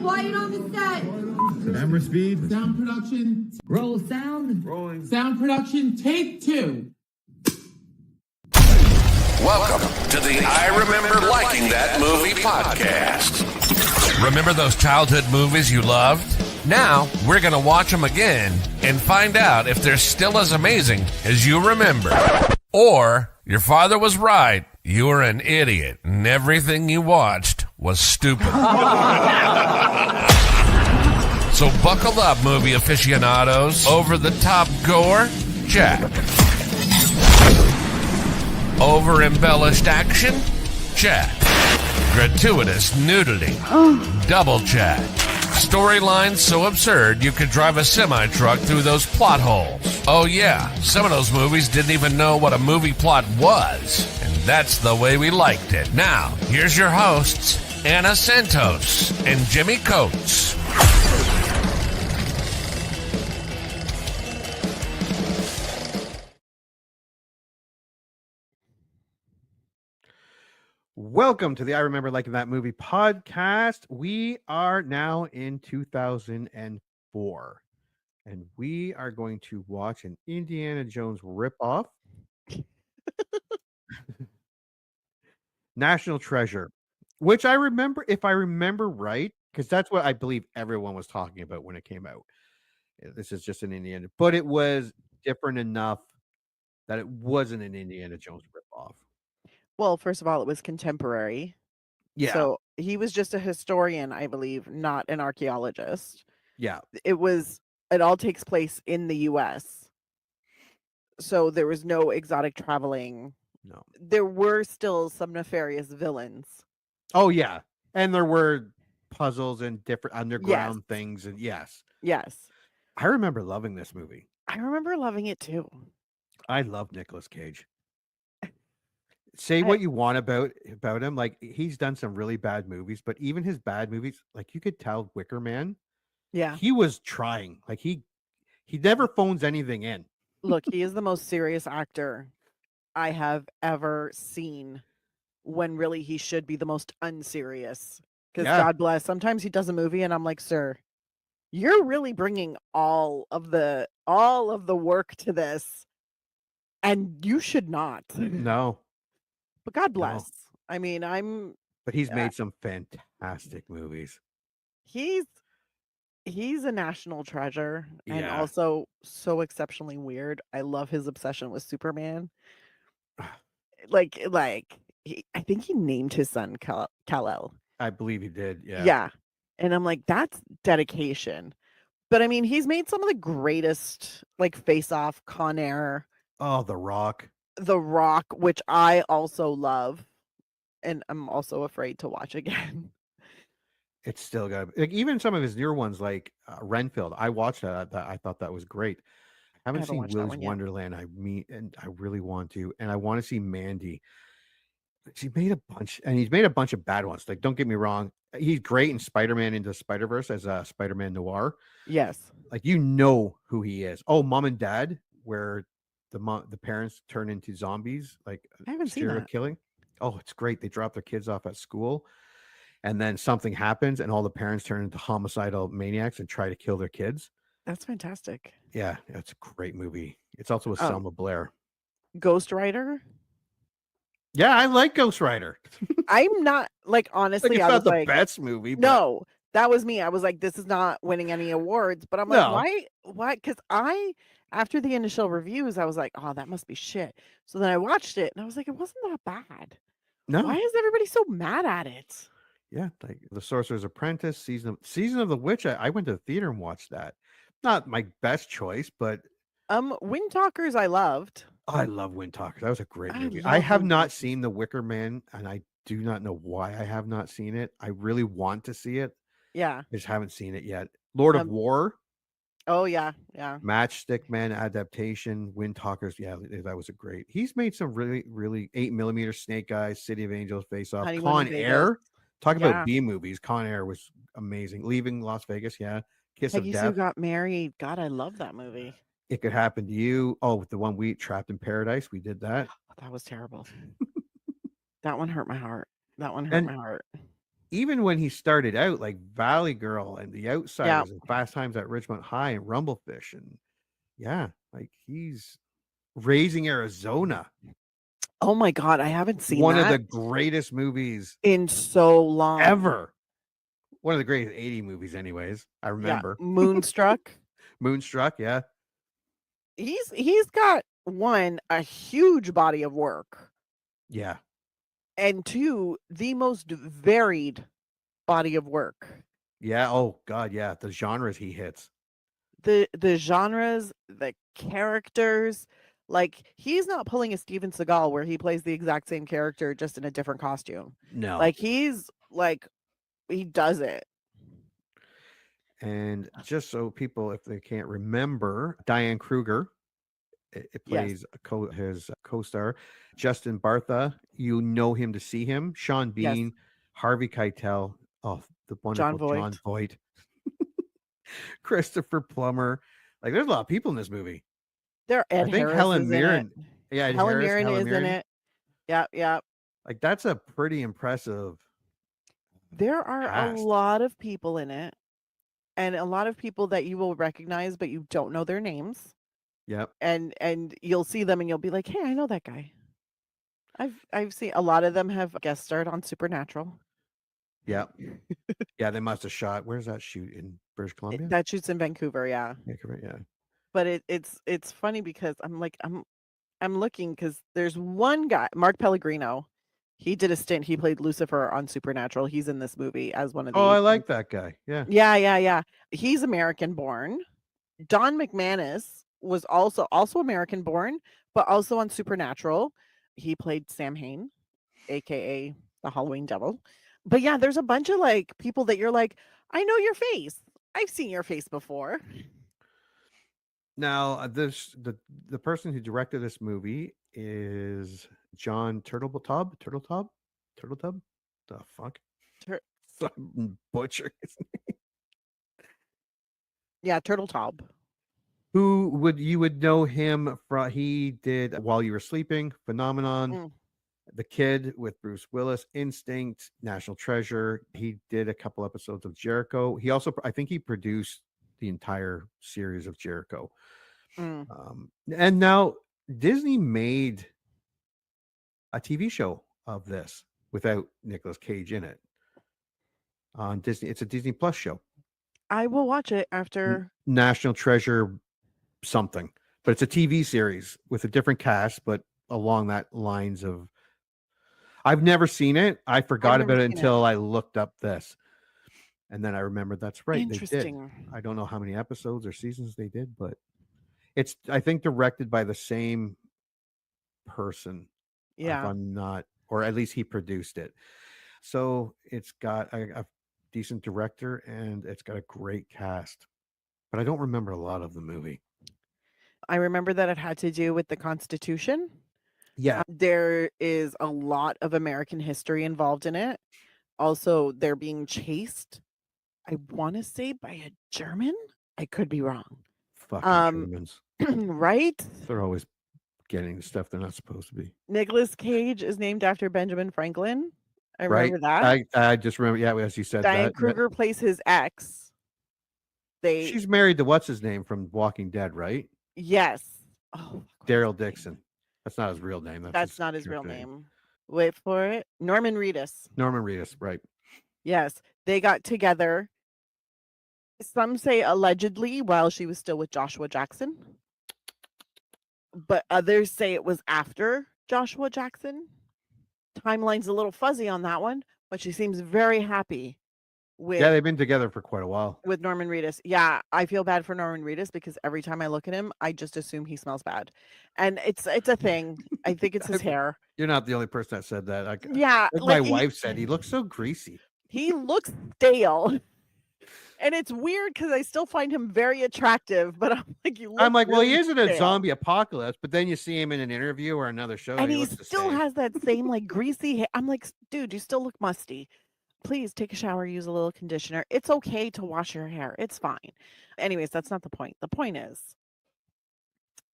Quiet on the set. Camera speed. Sound production. Roll sound. Rolling. Sound production. Take 2. Welcome to the I Remember Liking That Movie podcast. Remember those childhood movies you loved? Now, we're going to watch them again and find out if they're still as amazing as you remember. Or, your father was right. You were an idiot, and everything you watched was stupid. So buckle up, movie aficionados. Over-the-top gore? Check. Over-embellished action? Check. Gratuitous nudity? Double check. Storylines so absurd you could drive a semi-truck through those plot holes. Oh yeah, some of those movies didn't even know what a movie plot was. And that's the way we liked it. Now, here's your hosts, Anna Santos and Jimmy Coates. Welcome to the I Remember Liking That Movie podcast. We are now in 2004, and we are going to watch an Indiana Jones ripoff, National Treasure, which I remember, if I remember right, because that's what I believe everyone was talking about when it came out. This is just an Indiana, but it was different enough that it wasn't an Indiana Jones ripoff. Well, first of all, it was contemporary. Yeah. So he was just a historian, I believe, not an archaeologist. Yeah. It all takes place in the US. So there was no exotic traveling. No. There were still some nefarious villains. Oh, yeah. And there were puzzles and different underground things. And yes. I remember loving this movie. I remember loving it too. I love Nicolas Cage. Say what you want about him. Like, he's done some really bad movies, but even his bad movies, like, you could tell Wicker Man. Yeah. He was trying. Like, he never phones anything in. Look, he is the most serious actor I have ever seen, when really he should be the most unserious. Because God bless, sometimes he does a movie and I'm like, sir, you're really bringing all of the work to this, and you should not. No. But God bless. No. I mean, but he's made some fantastic movies. He's a national treasure, and also so exceptionally weird. I love his obsession with Superman. I think he named his son Kal-El. I believe he did. Yeah. Yeah. And I'm like, that's dedication. But I mean, he's made some of the greatest, like Face Off, Con Air. Oh, The Rock, which I also love, and I'm also afraid to watch again. It's still got, like, even some of his newer ones, like Renfield. I watched that. I thought that was great. I haven't seen Willy's Wonderland. I really want to, and I want to see Mandy. He's made a bunch of bad ones. Like, don't get me wrong, he's great in Spider-Man Into Spider-Verse as a Spider-Man Noir. Yes, like, you know who he is. Oh, Mom and Dad, where the parents turn into zombies, like I haven't seen that. Killing. Oh, it's great. They drop their kids off at school, and then something happens, and all the parents turn into homicidal maniacs and try to kill their kids. That's fantastic. Yeah, it's a great movie. It's also with Selma Blair. Ghost Rider. Yeah, I like Ghost Rider. I'm not, like, honestly, it's not the best movie. But... No, that was me. I was like, this is not winning any awards. But I'm like, why? Because after the initial reviews, I was like, oh, that must be shit. So then I watched it, and I was like, it wasn't that bad. No. Why is everybody so mad at it? Yeah, like The Sorcerer's Apprentice, Season of the Witch. I went to the theater and watched that. Not my best choice, but Wind Talkers I loved. I love Wind Talkers. That was a great movie. I have not seen The Wicker Man, and I do not know why I have not seen it. I really want to see it. Yeah. I just haven't seen it yet. Lord of War. Oh, yeah. Matchstick Man adaptation, Wind Talkers. Yeah, that was a great. He's made some really, really 8mm, Snake Eyes, City of Angels, Face Off, Con Air. Talk about B movies. Con Air was amazing. Leaving Las Vegas. Yeah. Kiss of Death. Got married. God, I love that movie. It Could Happen to You. Oh, the one we Trapped in Paradise. We did that. That was terrible. That one hurt my heart. My heart. even when he started out, like Valley Girl and The Yeah. Outsiders and Fast Times at Ridgemont High and Rumblefish, and yeah, like he's Raising Arizona, Oh my God, I haven't seen one of the that greatest movies in so long. ever. One of the greatest 80 movies, anyways. I Yeah. remember. Moonstruck. Moonstruck, yeah. He's got a huge body of work, Yeah. and two, the most varied body of work. Yeah. Oh God, yeah. The genres he hits. The genres, the characters, like he's not pulling a Steven Seagal where he plays the exact same character just in a different costume. No. Like he does it. And just so people, if they can't remember, Diane Kruger, it Yes. plays his co-star. Justin Bartha, you know him to see him. Sean Yes. Bean, Harvey Keitel, oh, the wonderful Jon Voight, Christopher Plummer. Like, there's a lot of people in this movie. Ed I think Harris Helen is Mirren. in it. Yeah, Ed Helen Harris, Mirren Helen is Mirren. in it. Yeah. Like, that's a pretty impressive There are cast. a lot of people in it, and a lot of people that you will recognize, but you don't know their names. Yep. And you'll see them and you'll be like, hey, I know that guy. I've seen a lot of them have guest starred on Supernatural. Yep. Yeah, they must have shot. Where's that shoot in British Columbia? That shoots in Vancouver, yeah. Vancouver, yeah. But it's funny because I'm looking because there's one guy, Mark Pellegrino. He did a stint. He played Lucifer on Supernatural. He's in this movie as one of the. Oh, I like that guy. Yeah. Yeah. He's American born. Don McManus was also American born, but also on Supernatural. He played Sam Hain, aka the Halloween Devil. But yeah, there's a bunch of like people that you're like, I know your face. I've seen your face before. Now, the person who directed this movie is John Turtletub. The fuck? Some butcher. Yeah, Turtletop. Who you would know him from? He did While You Were Sleeping, Phenomenon, The Kid with Bruce Willis, Instinct, National Treasure. He did a couple episodes of Jericho. He also, I think, he produced the entire series of Jericho. And now Disney made a TV show of this without Nicolas Cage in it on Disney. It's a Disney Plus show. I will watch it after National Treasure something, but it's a TV series with a different cast, but along that lines of. I've never seen it. I forgot about it until I looked up this, and then I remembered that's right. Interesting. They did. I don't know how many episodes or seasons they did, but it's, I think, directed by the same person. Yeah. If I'm not, or at least he produced it. So it's got a decent director and it's got a great cast, but I don't remember a lot of the movie. I remember that it had to do with the Constitution. Yeah. There is a lot of American history involved in it. Also, they're being chased, I want to say, by a German. I could be wrong. Fucking Germans. Right? They're always getting stuff they're not supposed to be. Nicolas Cage is named after Benjamin Franklin. I remember that. I just remember, yeah, as you said, Diane Kruger plays his ex. She's married to what's his name from Walking Dead, right? Yes. Oh, Daryl Dixon. That's not his real name. That's not his real name. Wait for it. Norman Reedus. Norman Reedus, right. Yes. They got together. Some say allegedly while she was still with Joshua Jackson. But others say it was after Joshua Jackson. Timeline's a little fuzzy on that one, but she seems very happy with. Yeah, they've been together for quite a while. With Norman Reedus. Yeah, I feel bad for Norman Reedus because every time I look at him, I just assume he smells bad. And it's a thing. I think it's his hair. You're not the only person that said that. Yeah. Like my wife said, he looks so greasy. He looks stale. And it's weird because I still find him very attractive, but I'm like, well, he is in a zombie apocalypse, but then you see him in an interview or another show, and he still has that same like greasy hair. I'm like, dude, you still look musty. Please take a shower, use a little conditioner. It's okay to wash your hair. It's fine. Anyways, that's not the point. The point is,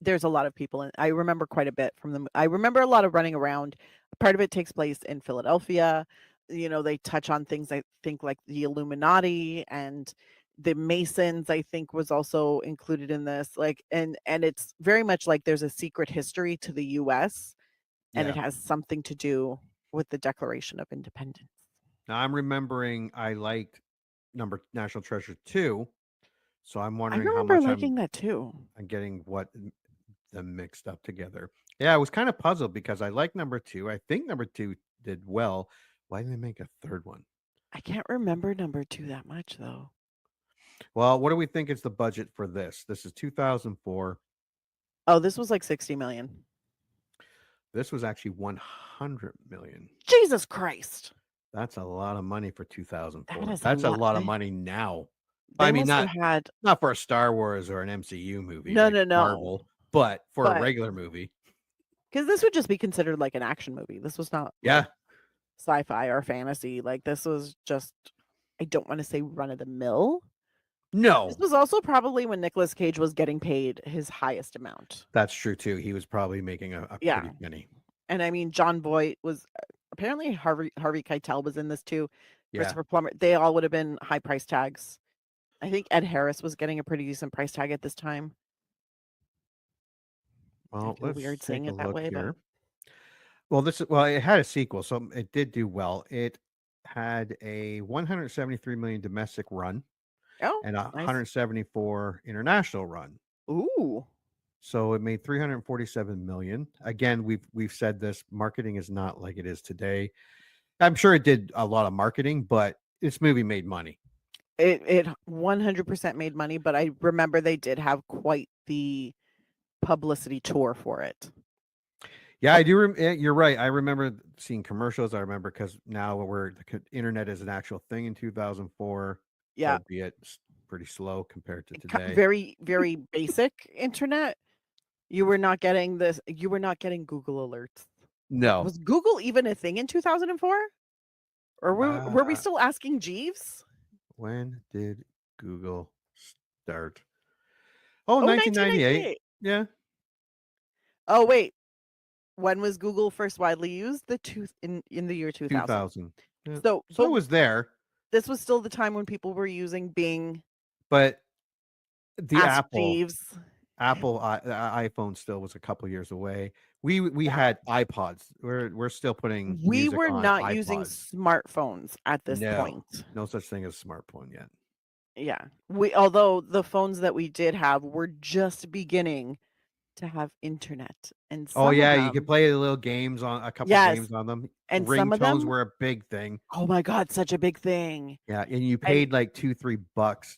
there's a lot of people, I remember quite a bit from them. I remember a lot of running around. Part of it takes place in Philadelphia. they touch on things, I think, like the Illuminati and the Masons, I think, was also included in this. Like, and it's very much like there's a secret history to the US, and it Yeah. has something to do with the Declaration of Independence. Now I'm remembering I liked National Treasure 2, so I'm I wondering how remember much liking that too. I'm getting them mixed up together. Yeah, I was kind of puzzled because I like number 2. I think number 2 did well. Why didn't they make a third one? I can't remember number 2 that much though. Well, what do we think is the budget for this? This is 2004. Oh, this was like 60 million. This was actually 100 million. Jesus Christ. That's a lot of money for 2004. That is That's a a lot. lot of money now. They I mean, must have had not for a Star Wars or an MCU movie, no, like no, no. Marvel, but for a But regular movie. because this would just be considered like an action movie. This was not Yeah. like sci-fi or fantasy. Like this was just, I don't want to say run of the mill. No, This was also probably when Nicolas Cage was getting paid his highest amount. that's true too. He was probably making a Yeah. pretty penny. And I mean, Jon Voight was apparently Harvey Keitel was in this too. Yeah. Christopher Plummer. They all would have been high price tags. I think Ed Harris was getting a pretty decent price tag at this time. Well, I feel let's weird take saying a it that look way, here. Well, it had a sequel, so it did do well. It had a 173 million domestic run oh, and a nice. 174 international run. Ooh. So it made 347 million. Again, we've said this, marketing is not like it is today. I'm sure it did a lot of marketing, but this movie made money. It 100% made money, but I remember they did have quite the publicity tour for it. Yeah, I do. You're right. I remember seeing commercials. I remember because now the internet is an actual thing in 2004. Yeah. Albeit pretty slow compared to today. Very, very basic internet. You were not getting this. You were not getting Google alerts. No. Was Google even a thing in 2004? Or were we still asking Jeeves? When did Google start? Oh, 1998. Yeah. Oh, wait. When was Google first widely used? In the year 2000. 2000. Yeah. So it was there. This was still the time when people were using Bing. But the Ask Jeeves. Apple iPhone still was a couple years away. We had iPods. We're still putting. We were not iPods. using smartphones at this point. No such thing as smartphone yet. Yeah, although the phones that we did have were just beginning to have internet, and you could play little games on a couple games on them. And ringtones some of them were a big thing. Oh my god, such a big thing. Yeah, and you paid like $2-3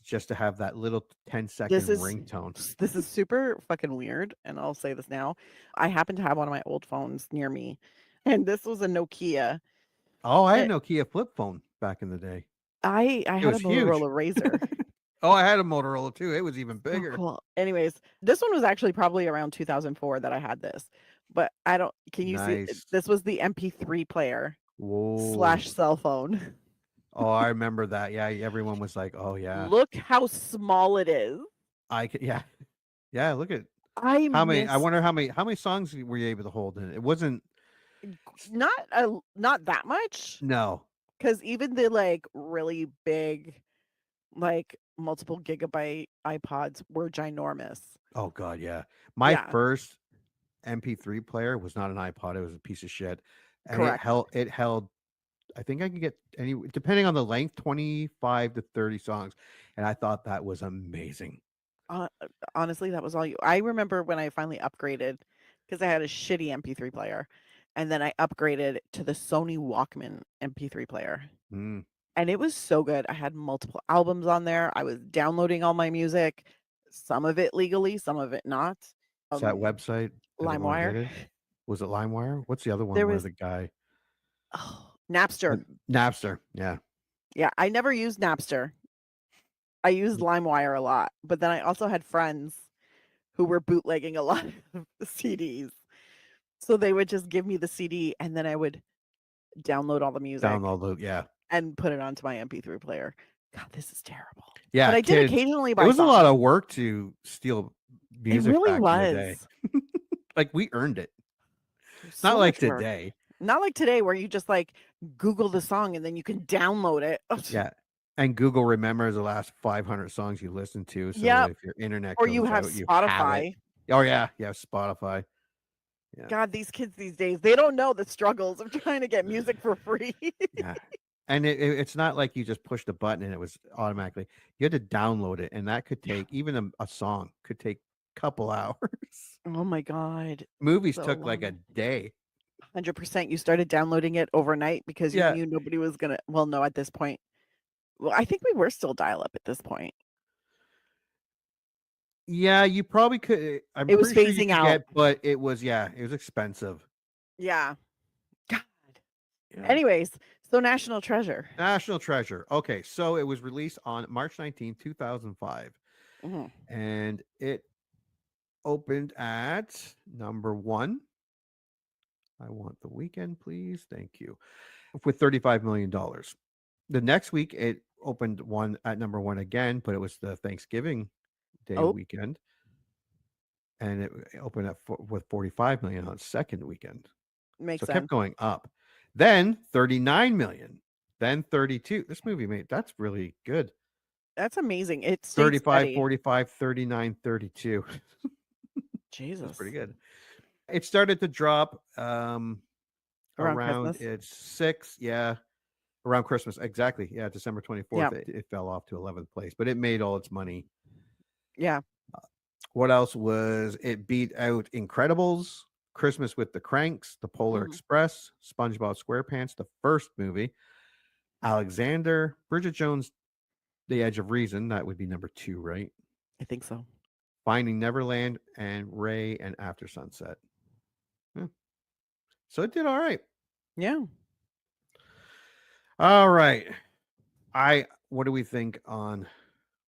just to have that little 10-second ringtone. This is super fucking weird, and I'll say this now. I happen to have one of my old phones near me, and this was a Nokia. Oh, I had a Nokia flip phone back in the day. I had a Motorola Razor. Oh, I had a Motorola too. It was even bigger. Oh, cool. Anyways, this one was actually probably around 2004 that I had this. But can you see this was the MP3 player / cell phone. Oh, I remember that. Yeah, everyone was like, "Oh yeah." Look how small it is. Yeah, look at I wonder how many songs were you able to hold in it? It wasn't not that much. No. Cuz even the like really big like multiple gigabyte iPods were ginormous. Oh god, yeah. My first MP3 player was not an iPod, it was a piece of shit. And correct. It held I think I could get depending on the length 25 to 30 songs, and I thought that was amazing. Honestly, that was all I remember when I finally upgraded because I had a shitty MP3 player, and then I upgraded to the Sony Walkman MP3 player. Mm. And it was so good. I had multiple albums on there. I was downloading all my music, some of it legally, some of it not. Is that website? LimeWire. Was it LimeWire? What's the other one where the guy? Oh, Napster. Napster, yeah. Yeah, I never used Napster. I used LimeWire a lot, but then I also had friends who were bootlegging a lot of CDs. So they would just give me the CD and then I would download all the music. And put it onto my MP3 player. God, this is terrible. Yeah, but I did occasionally buy. It was a lot of work to steal music. It really back was. in the day. Like we earned it. Not like today. Not like today where you just like Google the song and then you can download it. Yeah. And Google remembers the last 500 songs you listened to. So Yep. if your internet Or you goes have out, you have it. Spotify. Oh, yeah. Yeah. Spotify. Yeah. God, these kids these days, they don't know the struggles of trying to get music for free. Yeah. And it's not like you just pushed a button and it was automatically. You had to download it. And that could take, even a song could take a couple hours. Oh my God. Movies So took like a long. day. 100% you started downloading it overnight because you Yeah. knew nobody was going to. Well, no, at this point. Well, I think we were still dial up at this point. Yeah, you probably could. I'm It was pretty sure you phasing could out. get, but it was expensive. Yeah. God. Yeah. Anyways, so National Treasure. National Treasure. Okay, so it was released on March 19th, 2005. Mm-hmm. And it opened at number 1. I want the weekend, please. Thank you. With $35 million. The next week, it opened at number 1 again, but it was the Thanksgiving Day weekend. And it opened with 45 million on second weekend. Makes so it sense. kept going up. Then 39 million. Then 32. This movie that's really good. That's amazing. It's 35, steady. 45, 39, 32. Jesus. That's pretty good. It started to drop around Christmas. its 6. Yeah. Around Christmas. Exactly. Yeah. December 24th. Yeah. It fell off to 11th place, but it made all its money. Yeah. What else was it? Beat out Incredibles, Christmas with the Cranks, The Polar Express, SpongeBob SquarePants, the first movie, Alexander, Bridget Jones, The Edge of Reason. That would be number 2, right? I think so. Finding Neverland, and Ray and After Sunset. Yeah. So it did all right. Yeah. All right. What do we think on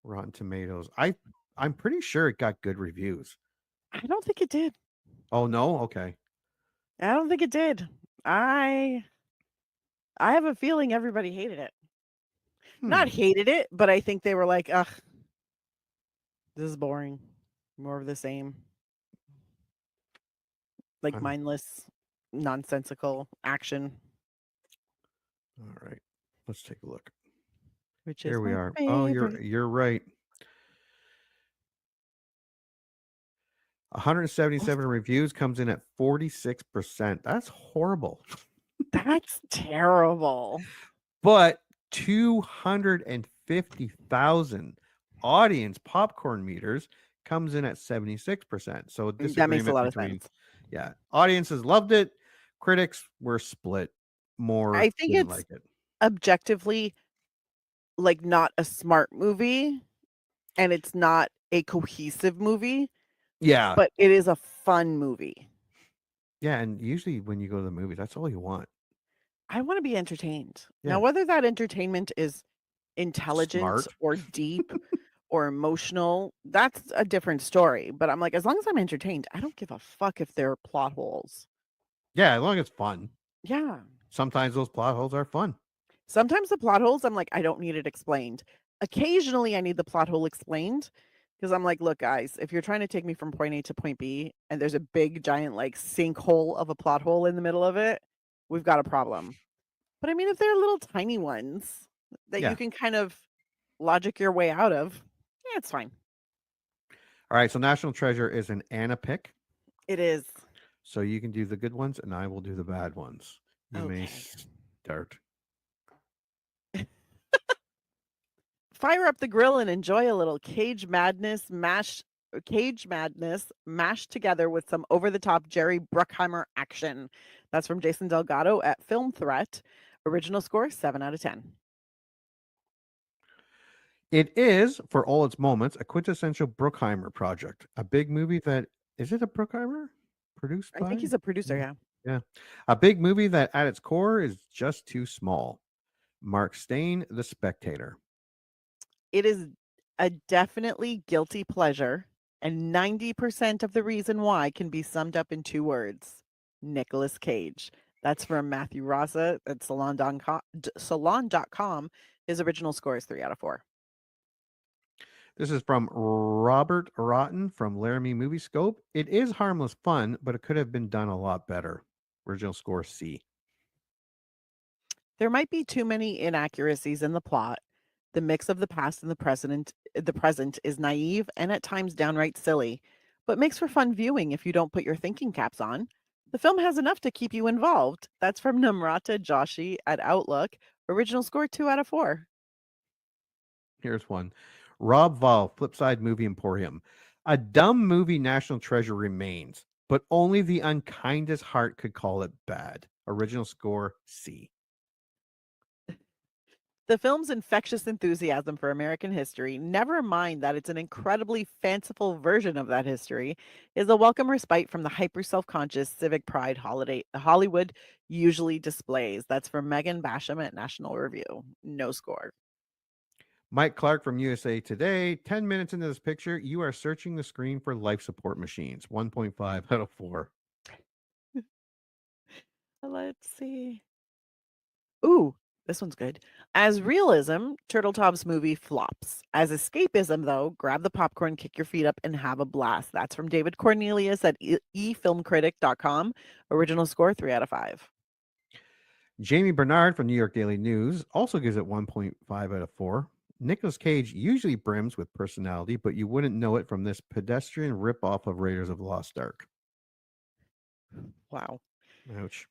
Rotten Tomatoes? I'm pretty sure it got good reviews. I don't think it did. Oh no? Okay. I don't think it did. I have a feeling everybody hated it. Not hated it, but I think they were like, ugh, this is boring. More of the same. Like mindless, nonsensical action. All right. Let's take a look. Which Here is we my are. favorite. Oh, you're right. 177 reviews, comes in at 46%. That's horrible. That's terrible. But 250,000 audience popcorn meters comes in at 76%. So that makes a lot of sense. Yeah, audiences loved it. Critics were split. More I think didn't it's like it. Objectively like not a smart movie, and it's not a cohesive movie. Yeah. But it is a fun movie. Yeah, and usually when you go to the movie, that's all you want. I want to be entertained. Yeah. Now, whether that entertainment is intelligent Smart. or deep or emotional, that's a different story. But I'm like, as long as I'm entertained, I don't give a fuck if there are plot holes. Yeah, as long as it's fun. Yeah. Sometimes those plot holes are fun. Sometimes the plot holes, I'm like, I don't need it explained. Occasionally, I need the plot hole explained because I'm like, look, guys, if you're trying to take me from point A to point B and there's a big, giant, like sinkhole of a plot hole in the middle of it, we've got a problem. But I mean, if they're little tiny ones that you can kind of logic your way out of, yeah, it's fine. All right, so National Treasure is an Anna pick. It is. So you can do the good ones and I will do the bad ones. You may start. Fire up the grill and enjoy a little Cage Madness mashed together with some over-the-top Jerry Bruckheimer action. That's from Jason Delgado at Film Threat. Original score, 7 out of 10. It is, for all its moments, a quintessential Bruckheimer project. A big movie that... Is it a Bruckheimer? Produced by? I think he's a producer, yeah. Yeah. A big movie that at its core is just too small. Mark Steyn, The Spectator. It is a definitely guilty pleasure, and 90% of the reason why can be summed up in 2 words. Nicolas Cage. That's from Matthew Rasa at salon.com. His original score is 3 out of 4. This is from Robert Rotten from Laramie Moviescope. It is harmless fun, but it could have been done a lot better. Original score, C. There might be too many inaccuracies in the plot. The mix of the past and the present is naive and at times downright silly, but makes for fun viewing if you don't put your thinking caps on. The film has enough to keep you involved. That's from Namrata Joshi at Outlook. Original score 2 out of 4. Here's one. Rob Val, Flipside Movie Emporium. A dumb movie national treasure remains, but only the unkindest heart could call it bad. Original score C. The film's infectious enthusiasm for American history, never mind that it's an incredibly fanciful version of that history, is a welcome respite from the hyper self conscious civic pride holiday Hollywood usually displays. That's from Megan Basham at National Review. No score. Mike Clark from USA Today. 10 minutes into this picture, you are searching the screen for life support machines. 1.5 out of 4. Let's see. Ooh, this one's good. As realism, Turtletop's movie flops. As escapism, though, grab the popcorn, kick your feet up, and have a blast. That's from David Cornelius at efilmcritic.com. Original score 3 out of 5. Jamie Bernard from New York Daily News also gives it 1.5 out of 4. Nicolas Cage usually brims with personality, but you wouldn't know it from this pedestrian ripoff of Raiders of the Lost Ark. Wow. Ouch.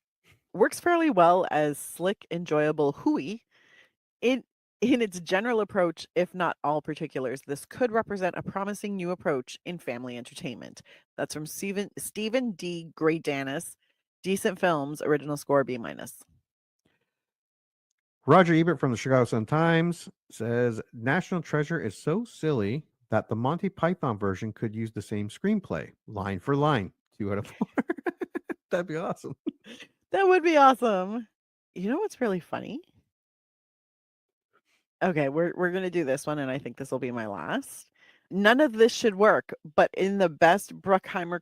Works fairly well as slick, enjoyable hooey. In its general approach, if not all particulars, this could represent a promising new approach in family entertainment. That's from Stephen D. Graydanis. Decent films, original score B-. Roger Ebert from the Chicago Sun-Times says National Treasure is so silly that the Monty Python version could use the same screenplay, line for line. 2 out of 4. That'd be awesome. That would be awesome. You know what's really funny? Okay, we're gonna do this one, and I think this will be my last. None of this should work, but in the best Bruckheimer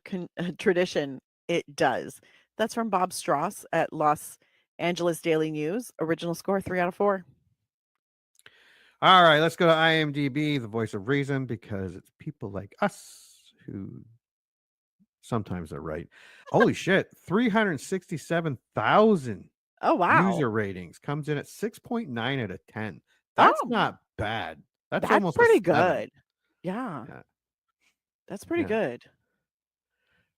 tradition, it does. That's from Bob Strauss at Los Angeles Daily News. Original score 3 out of 4. All right, let's go to IMDb, the voice of reason, because it's people like us who sometimes are right. Holy shit, 367,000 Oh wow, user ratings. Comes in at 6.9 out of 10. That's oh, not bad. That's that's almost a pretty 7. good. Yeah, Yeah. that's pretty Yeah. good.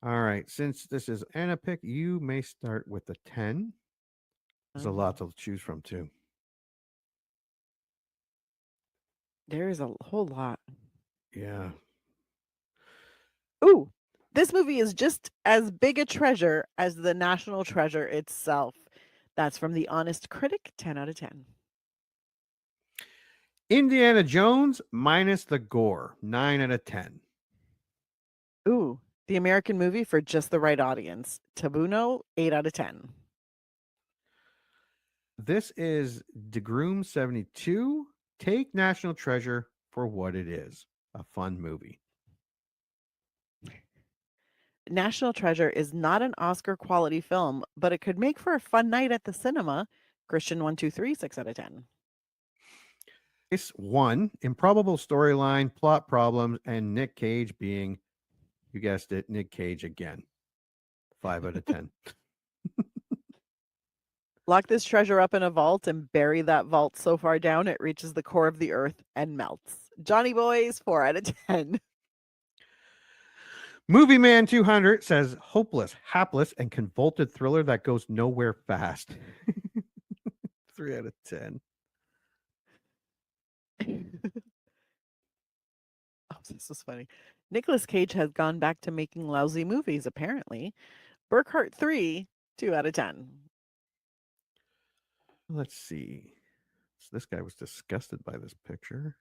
All right, since this is Anna pick, you may start with the 10. There's a lot to choose from too. There is a whole lot. Yeah. Ooh, this movie is just as big a treasure as the national treasure itself. That's from The Honest Critic, 10 out of 10. Indiana Jones minus the gore, 9 out of 10. Ooh, the American movie for just the right audience. Tabuno, 8 out of 10. This is DeGroom 72. Take National Treasure for what it is, a fun movie. National Treasure is not an Oscar quality film, but it could make for a fun night at the cinema. Christian 123, 6 out of 10. It's 1, improbable storyline, plot problems, and Nick Cage being, you guessed it, Nick Cage again. 5 out of 10. Lock this treasure up in a vault and bury that vault so far down it reaches the core of the earth and melts. Johnny Boys, 4 out of 10. Movie Man 200 says hopeless, hapless, and convoluted thriller that goes nowhere fast. 3 out of 10. Oh, this is funny. Nicolas Cage has gone back to making lousy movies, apparently. Burkhart 3, 2 out of 10. Let's see. So this guy was disgusted by this picture.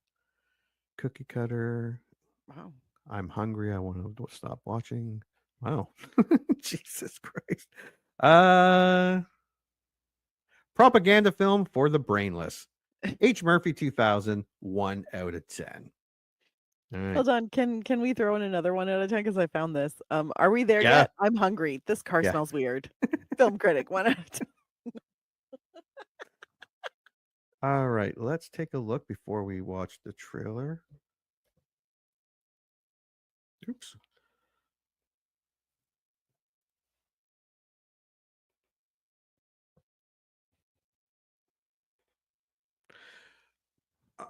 Cookie cutter. Wow. I'm hungry. I want to stop watching. Wow. Jesus Christ. Propaganda film for the brainless. H. Murphy 2000, 1 out of 10. All right. Hold on. Can we throw in another 1 out of 10? Because I found this. Are we there yet? I'm hungry. This car smells weird. Film critic, 1 out of 10. All right. Let's take a look before we watch the trailer. Oops.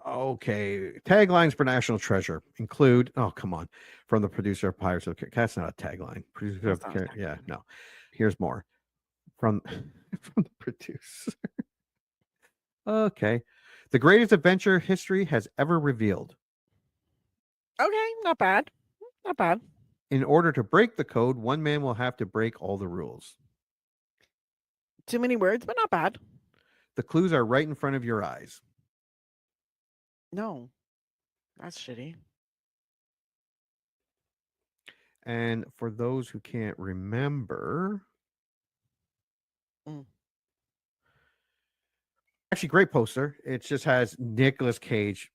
Okay. Taglines for National Treasure include, oh, come on, from the producer of Pirates of the Caribbean. That's not a tagline. Producer of That's not a Caribbean. Yeah, tagline. no. Here's more from, from the producer. Okay. The greatest adventure history has ever revealed. Okay, not bad. Not bad. In order to break the code, one man will have to break all the rules. Too many words, but not bad. The clues are right in front of your eyes. No, that's shitty. And for those who can't remember, actually, great poster. It just has Nicolas Cage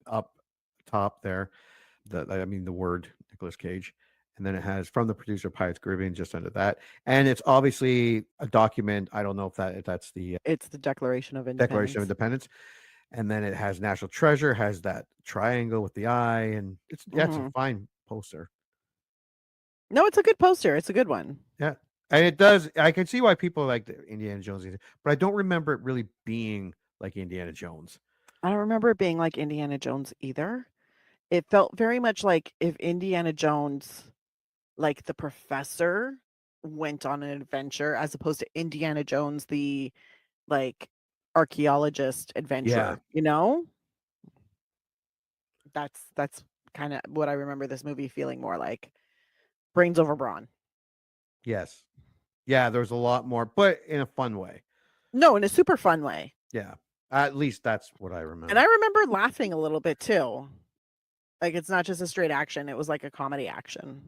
up top there. The word Nicolas Cage. And then it has from the producer of Pirates of the Caribbean just under that. And it's obviously a document. I don't know if that's the It's the Declaration of Independence. Declaration of Independence. And then it has National Treasure, has that triangle with the eye, and it's a fine poster. No, it's a good poster. It's a good one. Yeah. And it does. I can see why people like the Indiana Jones, but I don't remember it really being like Indiana Jones. I don't remember it being like Indiana Jones either. It felt very much like if Indiana Jones, like the professor, went on an adventure as opposed to Indiana Jones, the like archaeologist adventure, you know? That's kind of what I remember this movie feeling more like. Brains over brawn. Yes. Yeah, there's a lot more, but in a fun way. No, in a super fun way. Yeah. At least that's what I remember. And I remember laughing a little bit too. Like it's not just a straight action, it was like a comedy action.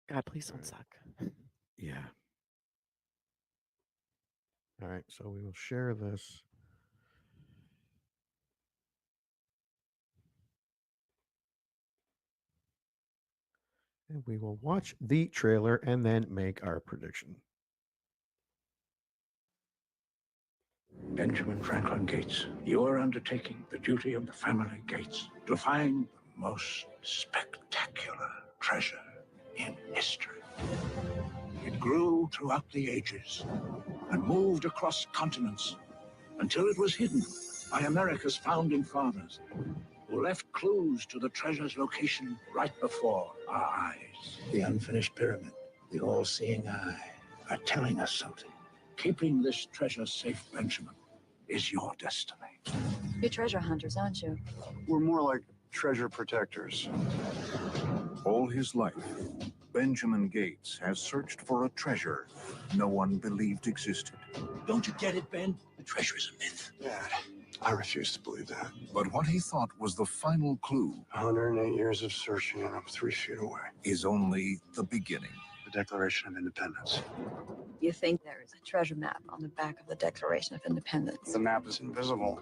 God, please don't suck. Yeah. All right, so we will share this. And we will watch the trailer and then make our prediction. Benjamin Franklin Gates, you are undertaking the duty of the family Gates to find the most spectacular treasure in history. It grew throughout the ages and moved across continents until it was hidden by America's founding fathers, who left clues to the treasure's location right before our eyes. The unfinished pyramid, the all-seeing eye, are telling us something. Keeping this treasure safe, Benjamin, is your destiny. You're treasure hunters, aren't you? We're more like treasure protectors. All his life, Benjamin Gates has searched for a treasure no one believed existed. Don't you get it, Ben? The treasure is a myth. Dad, I refuse to believe that. But what he thought was the final clue 108 years of searching and I'm 3 feet away. is only the beginning. The Declaration of Independence. You think there is a treasure map on the back of the Declaration of Independence? The map is invisible.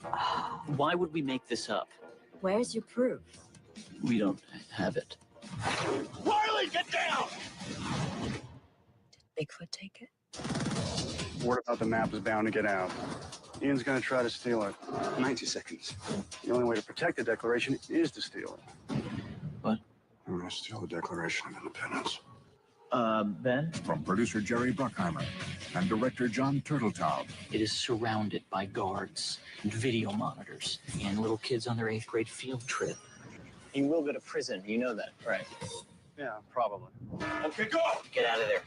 Oh, Why would we make this up? where's your proof? We don't have it. Wiley, get down! Did Bigfoot take it? Word about the map is bound to get out. Ian's gonna try to steal it. 90 seconds. The only way to protect the Declaration is to steal it. What? I'm gonna steal the Declaration of Independence. Ben? From producer Jerry Bruckheimer and director John Turteltaub. It is surrounded by guards and video monitors and little kids on their 8th grade field trip. He will go to prison. You know that, right? Yeah, probably. Okay, go! Get out of there.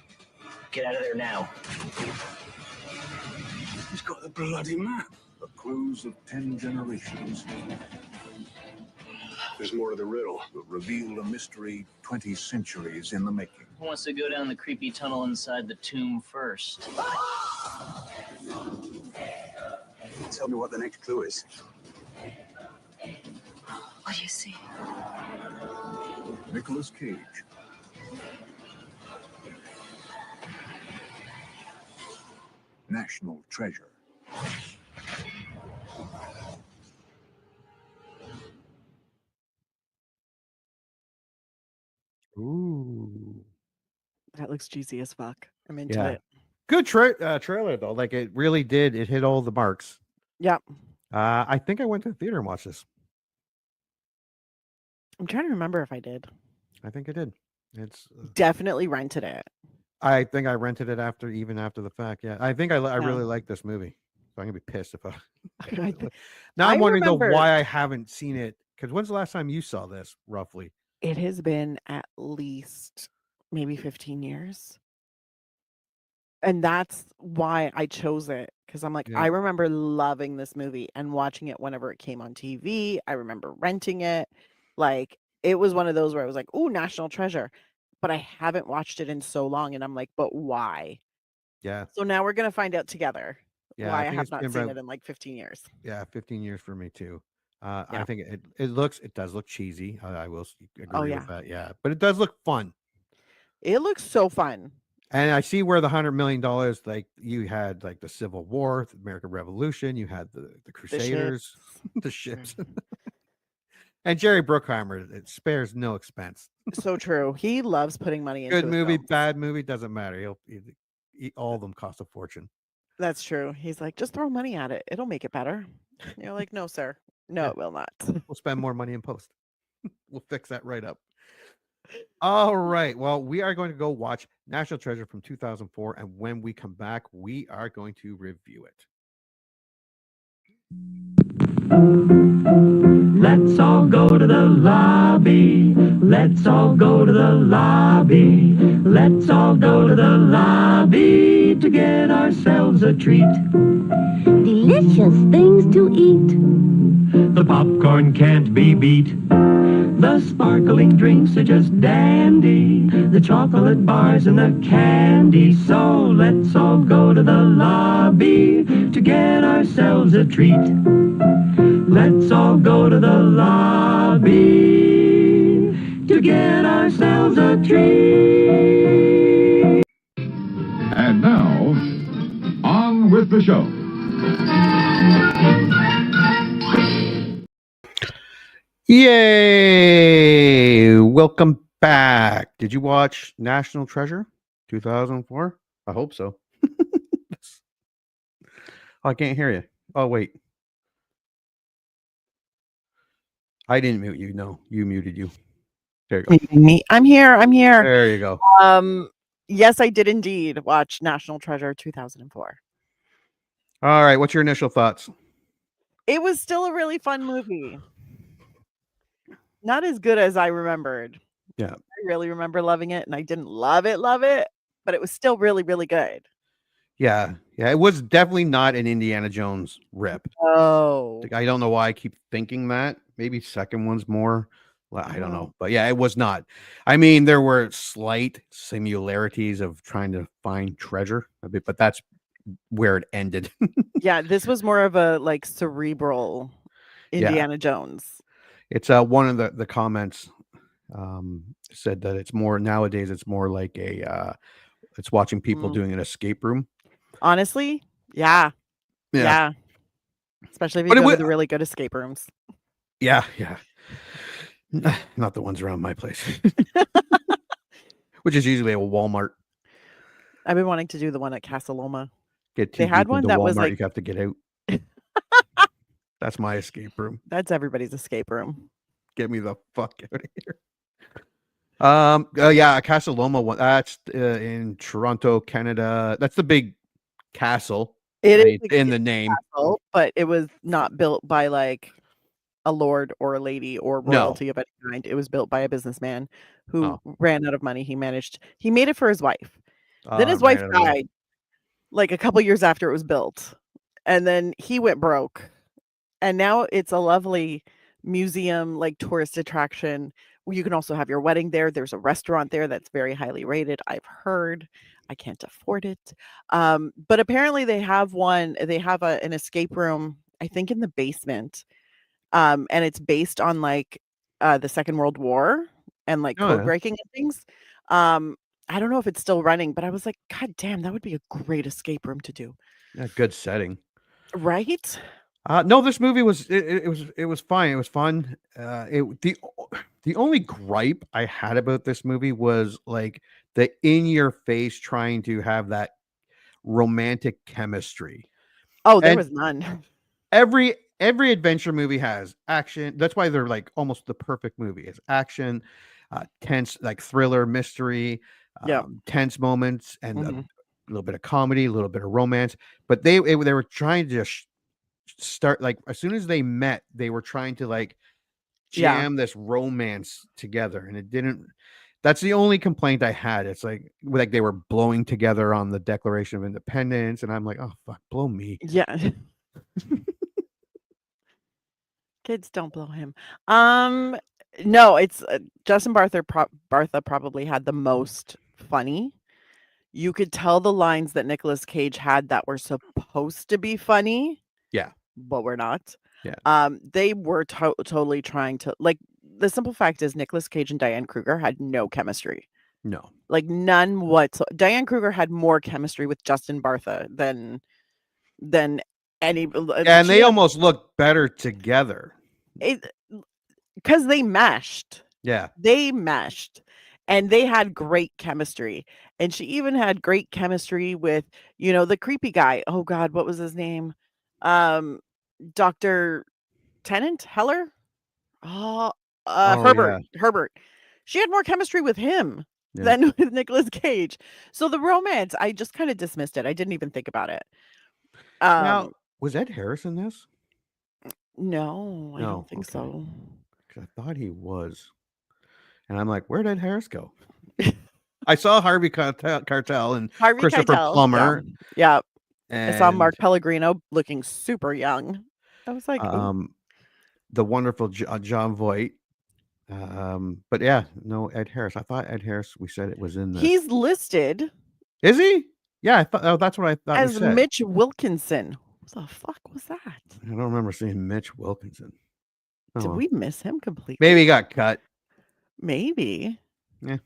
Get out of there now. He's got the bloody map. The clues of 10 generations There's more to the riddle. will reveal a mystery 20 centuries in the making. Who wants to go down the creepy tunnel inside the tomb first? Tell me what the next clue is. What do you see? Nicolas Cage. National Treasure. Ooh. That looks cheesy as fuck. I'm into Yeah. it. Good trailer, though. Like, it really did. It hit all the marks. Yep. I think I went to the theater and watched this. I'm trying to remember if I did. I think I did. It's. Definitely rented it. I think I rented it after the fact. Yeah, I think I really like this movie. So I'm gonna be pissed if I. I Now I'm wondering though remember why I haven't seen it. Because when's the last time you saw this, roughly? it has been at least maybe 15 years. And that's why I chose it. Because I'm like, Yeah. I remember loving this movie and watching it whenever it came on TV. I remember renting it. Like, it was one of those where I was like, ooh, National Treasure. But I haven't watched it in so long. And I'm like, but why? Yeah. So now we're going to find out together Yeah, why I I think have it's not been seen about it in like 15 years. yeah 15 years for me too. Yeah. I think it does look cheesy. I will Oh, agree yeah. with that. Yeah, but it does look fun. It looks so fun. And I see where the $100 million, like you had like the Civil War, the American Revolution, you had the Crusaders, the ships. And Jerry Bruckheimer, it spares no expense. So true. He loves putting money into Good his movie, films. bad movie, doesn't matter. He'll all of them cost a fortune. That's true. He's like, just throw money at it. It'll make it better. You're like, no, sir. No, Yeah. it will not. We'll spend more money in post. We'll fix that right up. All right. Well, we are going to go watch National Treasure from 2004. And when we come back, we are going to review it. Let's all go to the lobby. Let's all go to the lobby. Let's all go to the lobby to get ourselves a treat. Delicious things to eat. The popcorn can't be beat. The sparkling drinks are just dandy. The chocolate bars and the candy. So let's all go to the lobby to get ourselves a treat. Let's all go to the lobby to get ourselves a treat. And now, on with the show. Yay! Welcome back. Did you watch National Treasure 2004? I hope so. I can't hear you. Oh, wait. I didn't mute you. No, you muted you. There you go. Me. I'm here. There you go. Yes, I did indeed watch National Treasure 2004. All right. What's your initial thoughts? It was still a really fun movie. Not as good as I remembered. Yeah. I really remember loving it, and I didn't love it, but it was still really, really good. Yeah. It was definitely not an Indiana Jones rip. Oh. I don't know why I keep thinking that. Maybe second one's more. Well, I don't know. But yeah, it was not. I mean, there were slight similarities of trying to find treasure a bit, but that's where it ended. Yeah, this was more of a like cerebral Indiana Jones. It's one of the comments said that it's more nowadays. It's more like it's watching people doing an escape room. Honestly, yeah. Especially if you go to the really good escape rooms. Yeah. Not the ones around my place, which is usually a Walmart. I've been wanting to do the one at Casa Loma. They had one that Walmart, was like you have to get out. That's my escape room. That's everybody's escape room. Get me the fuck out of here. Yeah, Casa Loma one. That's in Toronto, Canada. That's the big castle. It is in the name, castle, but it was not built by like a lord or a lady or royalty of any kind. It was built by a businessman who ran out of money. He made it for his wife. Then his wife died like a couple years after it was built. And then he went broke. And now it's a lovely museum, like tourist attraction. You can also have your wedding there. There's a restaurant there that's very highly rated. I've heard. I can't afford it. But apparently they have an escape room, I think in the basement. And it's based on like the Second World War and like code breaking and things. I don't know if it's still running, but I was like, God damn, that would be a great escape room to do. Yeah, good setting. Right? No, this movie was it was fine. It was fun. The only gripe I had about this movie was like the in your face trying to have that romantic chemistry. Oh, there was none. Every adventure movie has action. That's why they're like almost the perfect movie. It's action, tense, like thriller, mystery, tense moments, and little bit of comedy, a little bit of romance, but they were trying to just start, like, as soon as they met, they were trying to like jam this romance together, and it didn't. That's the only complaint I had. It's like they were blowing together on the Declaration of Independence, and I'm like, oh fuck, blow me. Yeah. Kids don't blow him. No, it's Justin Bartha probably had the most funny. You could tell the lines that Nicolas Cage had that were supposed to be funny. Yeah. But we're not. Yeah. They were totally trying to, like, the simple fact is Nicolas Cage and Diane Kruger had no chemistry. No. Like, none whatsoever. Diane Kruger had more chemistry with Justin Bartha than any. And they almost looked better together. Because they meshed. Yeah. They meshed. And they had great chemistry. And she even had great chemistry with, the creepy guy. Oh, God, what was his name? Dr. Tennant? Heller? Herbert. Yeah. Herbert. She had more chemistry with him than with Nicolas Cage. So the romance, I just kind of dismissed it. I didn't even think about it. Now, was Ed Harris in this? No, I don't think so. I thought he was. And I'm like, where'd Ed Harris go? I saw Harvey Keitel and Christopher Plummer. Yeah. And I saw Mark Pellegrino looking super young. I was like, the wonderful Jon Voight. But yeah, no Ed Harris. I thought Ed Harris, we said it was in the. He's listed. Is he? Yeah, I thought. Oh, that's what I thought. As Mitch Wilkinson. What the fuck was that? I don't remember seeing Mitch Wilkinson. Did we miss him completely? Maybe he got cut. Maybe. Yeah.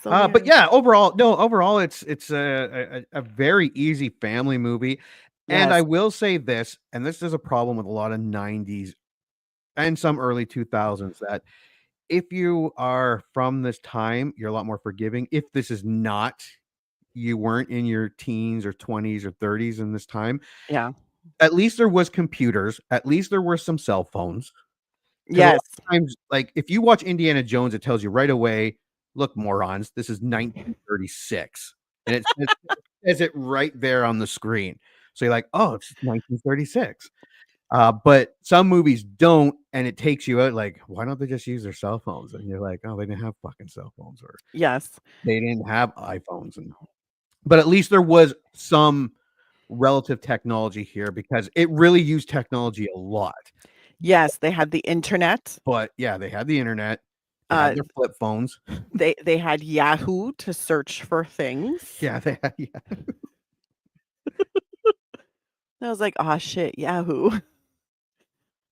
But yeah, overall, it's a very easy family movie. Yes. And I will say this, and this is a problem with a lot of 90s and some early 2000s, that if you are from this time, you're a lot more forgiving. If this is not, you weren't in your teens or 20s or 30s in this time. Yeah. At least there was computers. At least there were some cell phones. Yes. Times, like if you watch Indiana Jones, it tells you right away, look, morons, this is 1936. And it says it right there on the screen. So you're like, oh, it's 1936. But some movies don't, and it takes you out like, why don't they just use their cell phones? And you're like, oh, they didn't have fucking cell phones, or yes, they didn't have iPhones. But at least there was some relative technology here, because it really used technology a lot. Yes, they had the internet. But yeah, they had the internet. They had their flip phones. They had Yahoo to search for things. Yeah, they had Yahoo. I was like, oh shit, Yahoo.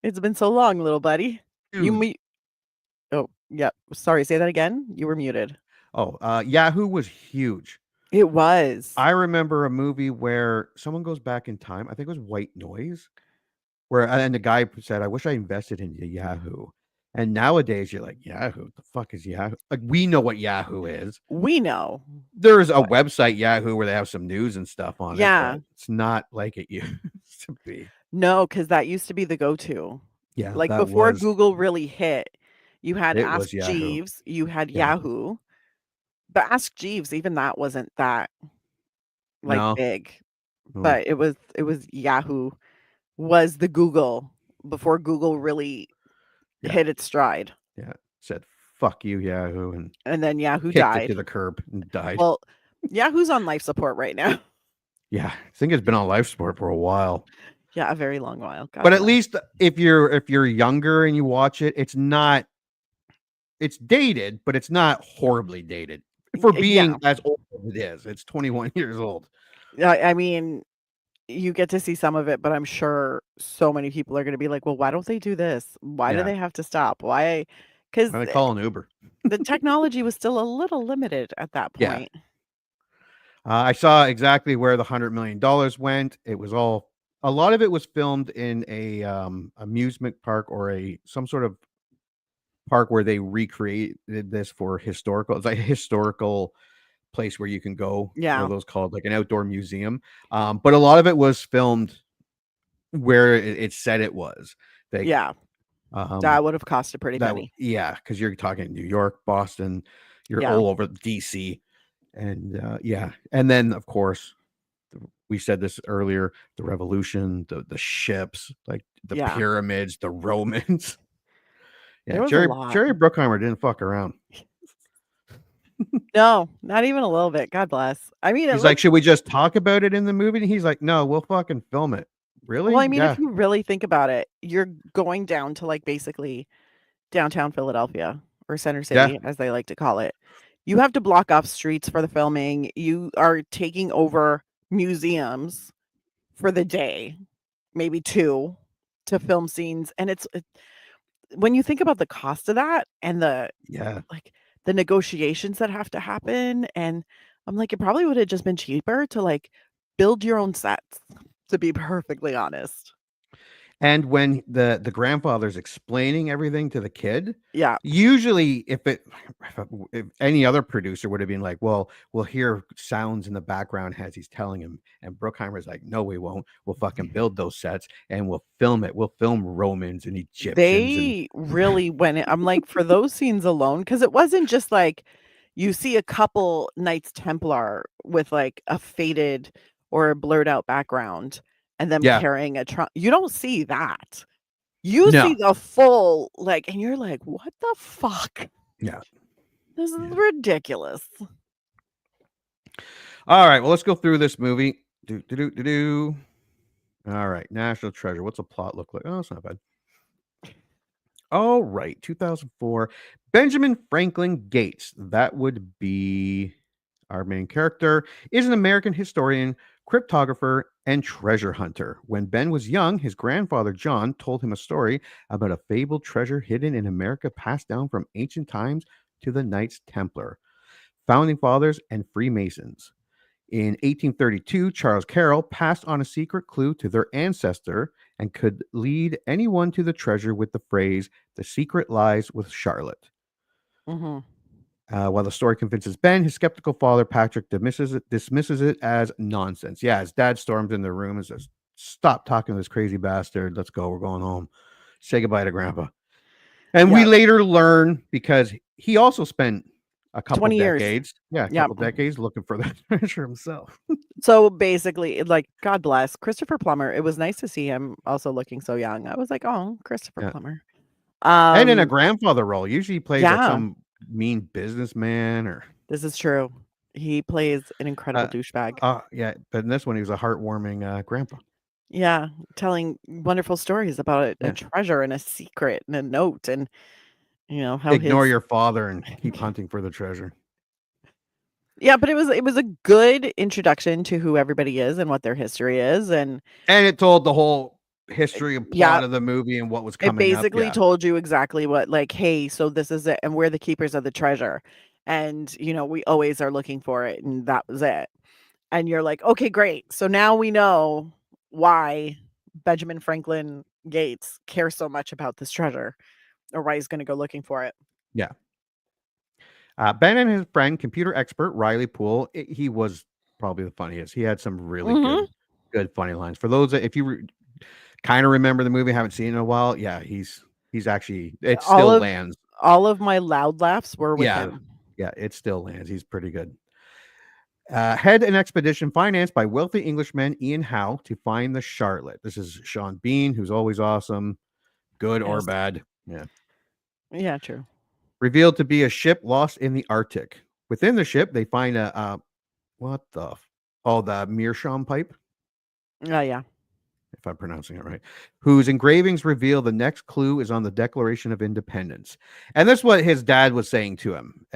It's been so long, little buddy. Oh, yeah. Sorry, say that again. You were muted. Oh, Yahoo was huge. It was. I remember a movie where someone goes back in time. I think it was White Noise, and the guy said, I wish I invested in Yahoo. And nowadays you're like, Yahoo? The fuck is Yahoo? Like, we know what Yahoo is. We know. There's a website, Yahoo, where they have some news and stuff on it. Yeah. It's not like it used to be. No, because that used to be the go-to. Yeah. Like before Google really hit, you had Ask Yahoo. Jeeves, you had Yahoo. But Ask Jeeves, even that wasn't that big. No. But it was Yahoo was the Google before Google really hit its stride. Yeah. Said fuck you, Yahoo, and then Yahoo kicked died it to the curb and died. Well, Yahoo's on life support right now. Yeah, I think it's been on life support for a while. Yeah, a very long while. But at least if you're younger and you watch it, it's dated, but it's not horribly dated for being as old as it is. It's 21 years old. I mean, you get to see some of it, but I'm sure so many people are going to be like, well, why don't they do this? Why do they have to stop? Why? Because they call an Uber. The technology was still a little limited at that point. Yeah. I saw exactly where the $100 million went. It was a lot of it was filmed in a amusement park or some sort of park where they recreated this for historical. It's like a historical place where you can go. Yeah. One of those called like an outdoor museum. But a lot of it was filmed where it said it was. That would have cost a pretty penny. Yeah, because you're talking New York, Boston, you're all over DC. And and then of course we said this earlier, the revolution, the ships, like the pyramids, the Romans. There was a lot. Jerry Bruckheimer didn't fuck around. No, not even a little bit. God bless. I mean, he's like, should we just talk about it in the movie? And he's like, no, we'll fucking film it. Really? Well, I mean, if you really think about it, you're going down to like basically downtown Philadelphia or Center City, as they like to call it. You have to block off streets for the filming. You are taking over museums for the day, maybe 2, to film scenes. And it's when you think about the cost of that and the the negotiations that have to happen, and I'm like, it probably would have just been cheaper to like build your own sets, to be perfectly honest. And when the grandfather's explaining everything to the kid, usually if any other producer would have been like, well, we'll hear sounds in the background as he's telling him. And Bruckheimer's like, no, we won't. We'll fucking build those sets and we'll film it. We'll film Romans and Egyptians. They really went. I'm like, for those scenes alone, because it wasn't just like you see a couple Knights Templar with like a faded or a blurred out background and them carrying a trunk. You don't see that. You see the full, like, and you're like, what the fuck? Yeah. This is ridiculous. All right. Well, let's go through this movie. All right. National Treasure. What's the plot look like? Oh, it's not bad. All right. 2004. Benjamin Franklin Gates. That would be our main character, is an American historian, cryptographer, and treasure hunter. When Ben was young, his grandfather John told him a story about a fabled treasure hidden in America passed down from ancient times to the Knights Templar, Founding Fathers, and Freemasons. In 1832, Charles Carroll passed on a secret clue to their ancestor and could lead anyone to the treasure with the phrase, "The secret lies with Charlotte." Mm-hmm. While the story convinces Ben, his skeptical father, Patrick, dismisses it as nonsense. Yeah, his dad storms in the room and says, stop talking to this crazy bastard. Let's go. We're going home. Say goodbye to Grandpa. And we later learn, because he also spent a couple decades. Yeah, a couple decades looking for that treasure himself. So basically, like, God bless Christopher Plummer. It was nice to see him also looking so young. I was like, oh, Christopher Plummer. And in a grandfather role. Usually he plays like some mean businessman, or this is true. He plays an incredible douchebag. Yeah, but in this one he was a heartwarming grandpa. Yeah, telling wonderful stories about a treasure and a secret and a note, and you know how ignore your father and keep hunting for the treasure. Yeah, but it was a good introduction to who everybody is and what their history is, and it told the whole history and plot of the movie and what was coming up. It basically told you exactly what, like, hey, so this is it, and we're the keepers of the treasure, and you know we always are looking for it, and that was it. And you're like, okay, great. So now we know why Benjamin Franklin Gates cares so much about this treasure, or why he's going to go looking for it. Yeah. Ben and his friend, computer expert Riley Poole, he was probably the funniest. He had some really good funny lines. For those that, if you kind of remember the movie, haven't seen it in a while, he's actually, it still lands. All of my loud laughs were with him. Yeah, it still lands. He's pretty good. Head an expedition financed by wealthy Englishman Ian Howe to find the Charlotte. This is Sean Bean, who's always awesome, good or bad. Yeah, true. Revealed to be a ship lost in the Arctic. Within the ship, they find the Meerschaum pipe. Oh, yeah. If I'm pronouncing it right, whose engravings reveal the next clue is on the Declaration of Independence. And that's what his dad was saying to him.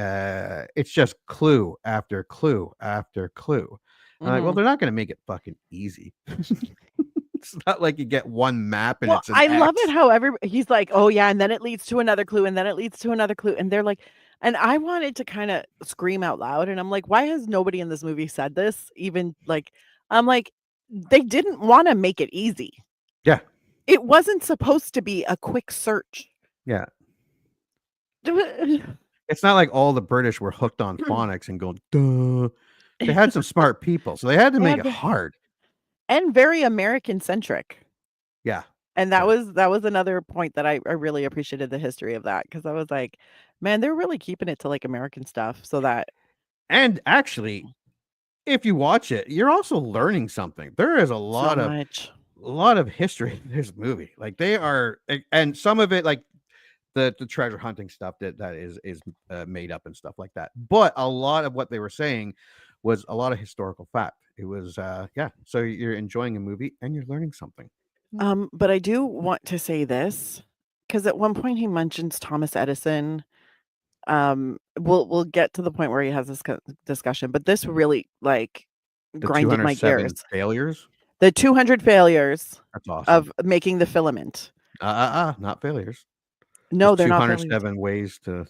It's just clue after clue after clue. I'm like, well, they're not going to make it fucking easy. It's not like you get one map and it's an I love it how he's like, oh yeah, and then it leads to another clue, and then it leads to another clue, and they're like, and I wanted to kind of scream out loud, and I'm like, why has nobody in this movie said this? Even like, I'm like, they didn't want to make it easy. Yeah. It wasn't supposed to be a quick search. Yeah. It's not like all the British were hooked on phonics and going, duh. They had some smart people, so they had to make it hard. And very American centric. Yeah. And that was another point that I really appreciated the history of that, because I was like, man, they're really keeping it to like American stuff so that And actually, if you watch it, you're also learning something. There is a lot of history in this movie. Like they are, and some of it, like the treasure hunting stuff that is made up and stuff like that. But a lot of what they were saying was a lot of historical fact. It was so you're enjoying a movie and you're learning something. But I do want to say this, because at one point he mentions Thomas Edison. We'll get to the point where he has this discussion, but this really like grinded my gears. Failures. The 200 failures. That's awesome. Of making the filament. Not failures. No, they're not failures. 207 ways to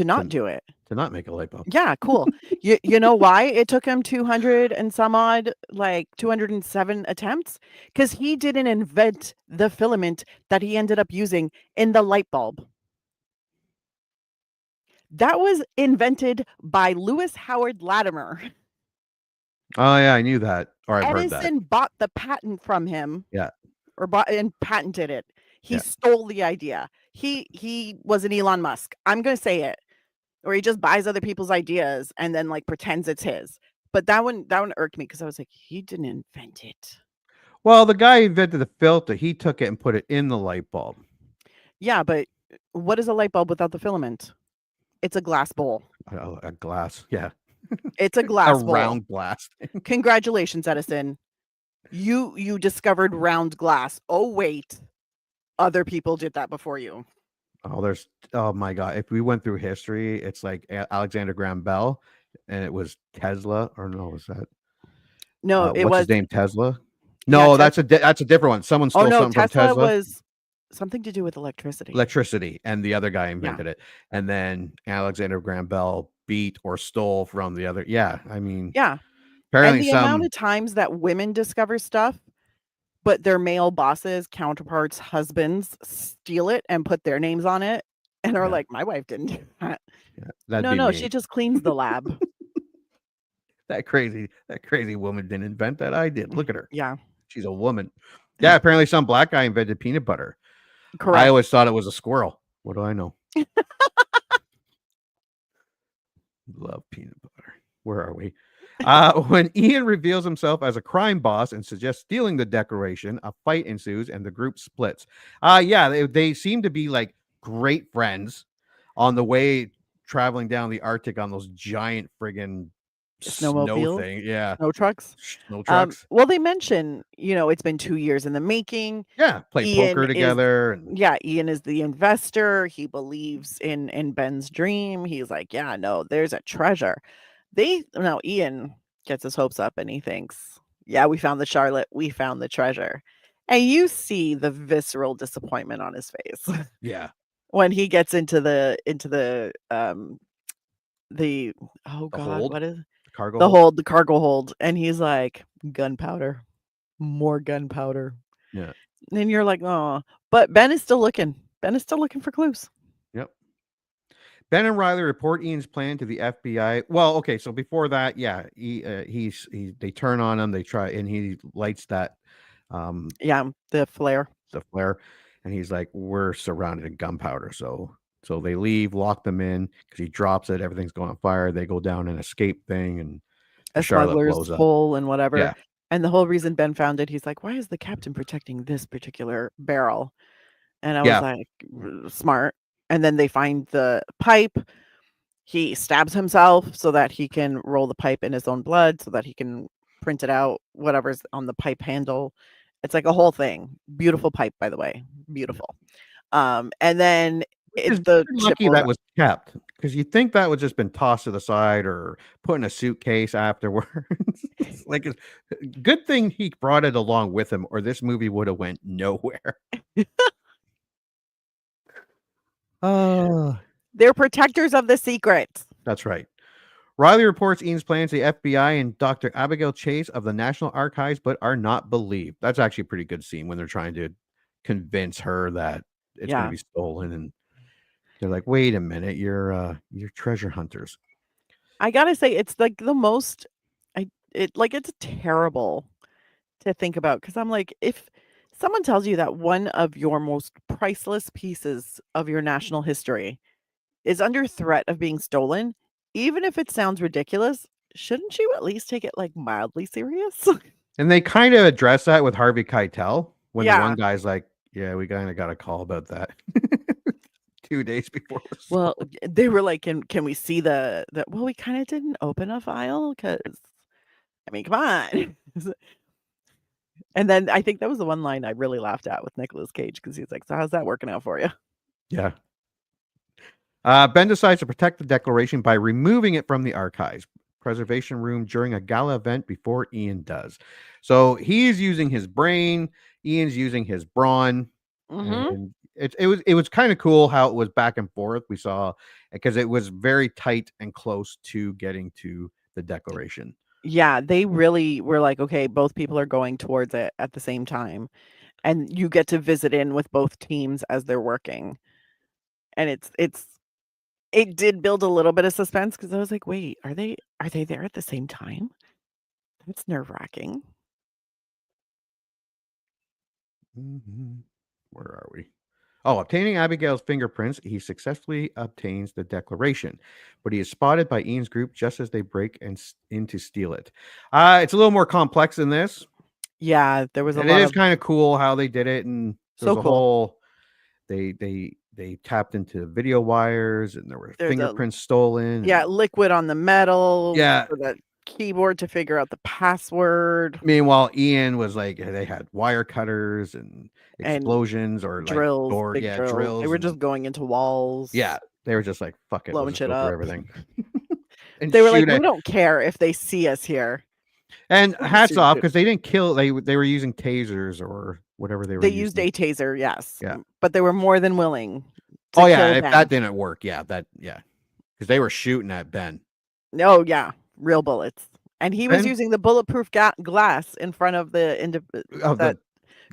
not do it. To not make a light bulb. Yeah, cool. you know why it took him 200 and some odd, like 207 attempts? Because he didn't invent the filament that he ended up using in the light bulb. That was invented by Lewis Howard Latimer. Oh yeah, I knew that. Or I've heard that. Edison bought the patent from him. Yeah. Or bought and patented it. He stole the idea. He was an Elon Musk. I'm gonna say it. Or he just buys other people's ideas and then like pretends it's his. But that one irked me because I was like, he didn't invent it. Well, the guy who invented the filter, he took it and put it in the light bulb. Yeah, but what is a light bulb without the filament? It's a glass bowl. A glass, yeah. It's a glass bowl. Round glass. Congratulations, Edison. You discovered round glass. Oh wait, other people did that before you. Oh my God. If we went through history, it's like Alexander Graham Bell, and it was Tesla, or no, was that? No, it was his name, Tesla. No, yeah, that's a different one. Someone stole something from Tesla. Was something to do with electricity, and the other guy invented it, and then Alexander Graham Bell beat or stole from the other. Yeah, I mean, yeah. Apparently, and the amount of times that women discover stuff, but their male bosses, counterparts, husbands steal it and put their names on it, and are like, "My wife didn't do that." Yeah, no, she just cleans the lab. That crazy woman didn't invent that. I did. Look at her. Yeah, she's a woman. Yeah, apparently some black guy invented peanut butter. Correct. I always thought it was a squirrel. What do I know? Love peanut butter. Where are we? When Ian reveals himself as a crime boss and suggests stealing the decoration, a fight ensues and the group splits. They seem to be like great friends on the way traveling down the Arctic on those giant friggin' snow thing. Yeah. Snow trucks. Well, they mention, it's been 2 years in the making. Yeah. Play poker together. Ian is the investor. He believes in Ben's dream. He's like, yeah, no, there's a treasure. Ian gets his hopes up and he thinks, yeah, we found the Charlotte. We found the treasure. And you see the visceral disappointment on his face. Yeah. When he gets into the hold? What is the cargo hold, and he's like, gunpowder, more gunpowder. Yeah. And you're like, oh, but Ben is still looking for clues. Yep. Ben and Riley report Ian's plan to the FBI. Well, okay, so before that, they turn on him, they try, and he lights that the flare. And he's like, we're surrounded in gunpowder. So they leave, lock them in because he drops it. Everything's going on fire. They go down an escape thing, and a smuggler's hole and whatever. Yeah. And the whole reason Ben found it, he's like, why is the captain protecting this particular barrel? And I was like, smart. And then they find the pipe. He stabs himself so that he can roll the pipe in his own blood, so that he can print it out, whatever's on the pipe handle. It's like a whole thing. Beautiful pipe, by the way. Beautiful. And then it's lucky that was kept, because you think that would just been tossed to the side or put in a suitcase afterwards. Like, good thing he brought it along with him, or this movie would have went nowhere. They're protectors of the secrets. That's right. Riley reports Ian's plans to the FBI and Dr. Abigail Chase of the National Archives, but are not believed. That's actually a pretty good scene when they're trying to convince her that it's going to be stolen, and they're like, "Wait a minute, you're treasure hunters." I gotta say, it's like the most. It's terrible to think about, because I'm like, if someone tells you that one of your most priceless pieces of your national history is under threat of being stolen, even if it sounds ridiculous, shouldn't you at least take it like mildly serious? And they kind of address that with Harvey Keitel when the Yeah. one guy's like, yeah, we kind of got a call about that 2 days before. Well, they were like, can we see the well, we kind of didn't open a file because, I mean, come on. And then I think that was the one line I really laughed at with Nicolas Cage because he's like, so how's that working out for you? Yeah. Ben decides to protect the Declaration by removing it from the archives preservation room during a gala event before Ian does. So he's using his brain, Ian's using his brawn. And it was kind of cool how it was back and forth. We saw because it was very tight and close to getting to the Declaration. Yeah, they really were like, okay, both people are going towards it at the same time. And you get to visit in with both teams as they're working. And it did build a little bit of suspense because I was like, wait, are they there at the same time? That's nerve-wracking. Where are we? Oh, obtaining Abigail's fingerprints, he successfully obtains the Declaration, but he is spotted by Ian's group just as they break in to steal it. It's a little more complex than this. Yeah, there was a lot. It is kind of cool how they did it, and so cool. They tapped into video wires, and there were fingerprints stolen. Yeah, liquid on the metal. Yeah, for the keyboard to figure out the password. Meanwhile, Ian was like, they had wire cutters and explosions or drills, like drills. They were just going into walls. Yeah, they were just like, fuck it, blowing shit up. Everything. And they were like, we don't care if they see us here. And hats off because they didn't kill. They were using tasers or whatever they were. They used a taser, yes. Yeah, but they were more than willing. Oh yeah, if that didn't work, because they were shooting at Ben. Oh yeah, real bullets, and he was using the bulletproof glass in front of the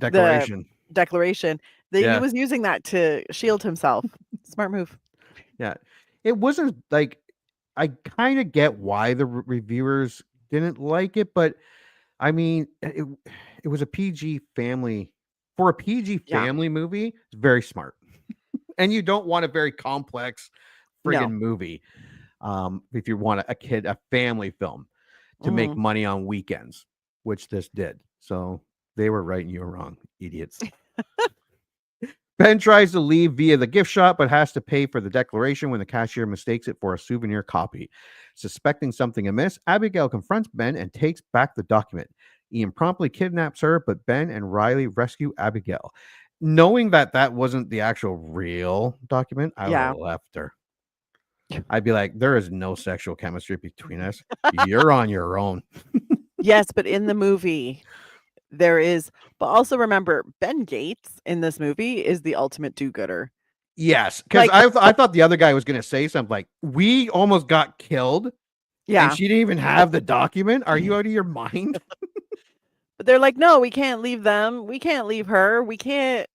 Declaration. He was using that to shield himself. Smart move. Yeah, it wasn't like I kind of get why the reviewers didn't like it, but I mean, it was a PG family. For a PG family movie, it's very smart. And you don't want a very complex friggin' movie. If you want a family film to make money on weekends, which this did. So they were right and you were wrong, idiots. Ben tries to leave via the gift shop, but has to pay for the Declaration when the cashier mistakes it for a souvenir copy. Suspecting something amiss, Abigail confronts Ben and takes back the document. Ian promptly kidnaps her, but Ben and Riley rescue Abigail. Knowing that wasn't the actual real document, I would have left her. I'd be like, there is no sexual chemistry between us. You're on your own. Yes, but in the movie, there is. But also remember, Ben Gates in this movie is the ultimate do-gooder. Yes, because I thought the other guy was going to say something like, we almost got killed. Yeah. And she didn't even have the document. Are you out of your mind? But they're like, no, we can't leave them. We can't leave her. We can't.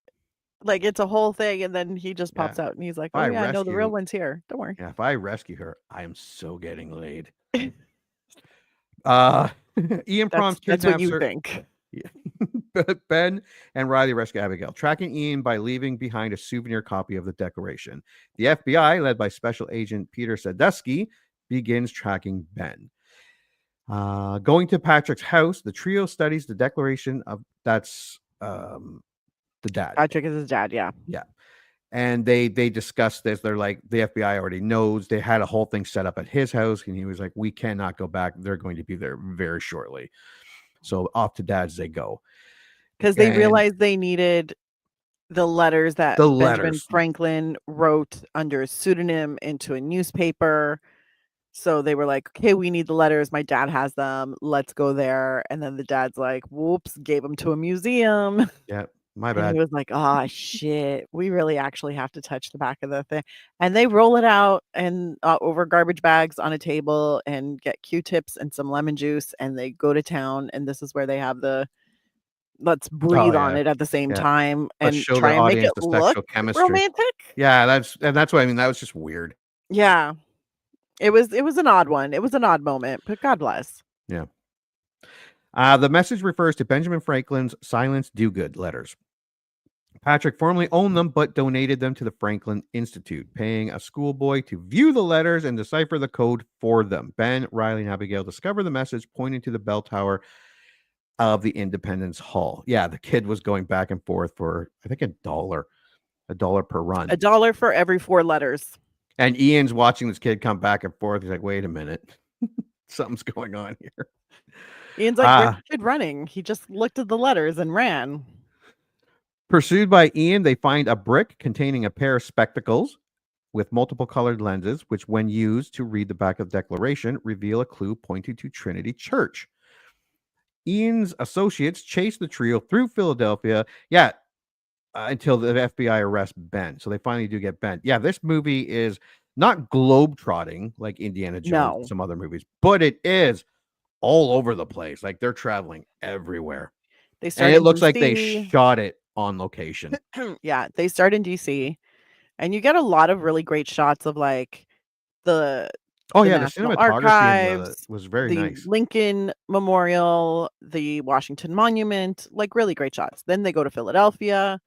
Like, it's a whole thing. And then he just pops out and he's like, oh, yeah, I know the real one's here. Don't worry. Yeah, if I rescue her, I am so getting laid. Ian prompts That's what you think. Ben and Riley rescue Abigail, tracking Ian by leaving behind a souvenir copy of the Declaration. The FBI, led by Special Agent Peter Sadusky, begins tracking Ben. Going to Patrick's house, the trio studies the Declaration of that's the dad. Patrick is his dad, yeah. Yeah. And they discuss this. They're like, the FBI already knows. They had a whole thing set up at his house, and he was like, we cannot go back. They're going to be there very shortly. So off to dad's they go. Because they realized they needed the letters that Benjamin Franklin wrote under a pseudonym into a newspaper. So they were like, okay, we need the letters. My dad has them. Let's go there. And then the dad's like, whoops, gave them to a museum. Yeah, my bad. And he was like, oh, shit. We really actually have to touch the back of the thing. And they roll it out and over garbage bags on a table and get Q-tips and some lemon juice. And they go to town. And this is where they have the let's breathe on it at the same time and try and make it look romantic. Yeah, that's what I mean. That was just weird. Yeah. It was an odd one. It was an odd moment, but God bless. Yeah. The message refers to Benjamin Franklin's silence do-good letters. Patrick formerly owned them, but donated them to the Franklin Institute, paying a schoolboy to view the letters and decipher the code for them. Ben, Riley, and Abigail discover the message pointing to the bell tower of the Independence Hall. Yeah, the kid was going back and forth for, I think, $1 per run. $1 for every 4 letters. And Ian's watching this kid come back and forth. He's like, wait a minute. Something's going on here. Ian's like, where's the kid running? He just looked at the letters and ran. Pursued by Ian, they find a brick containing a pair of spectacles with multiple colored lenses, which, when used to read the back of the Declaration, reveal a clue pointing to Trinity Church. Ian's associates chase the trio through Philadelphia, until the FBI arrests Ben. So they finally do get Ben. Yeah, this movie is not globe-trotting like Indiana Jones and some other movies, but it is all over the place. Like, they're traveling everywhere. And it looks like they shot it on location. Yeah, they start in DC, and you get a lot of really great shots of like the National the cinematography Archives, was very the nice. Lincoln Memorial, the Washington Monument, like really great shots. Then they go to Philadelphia,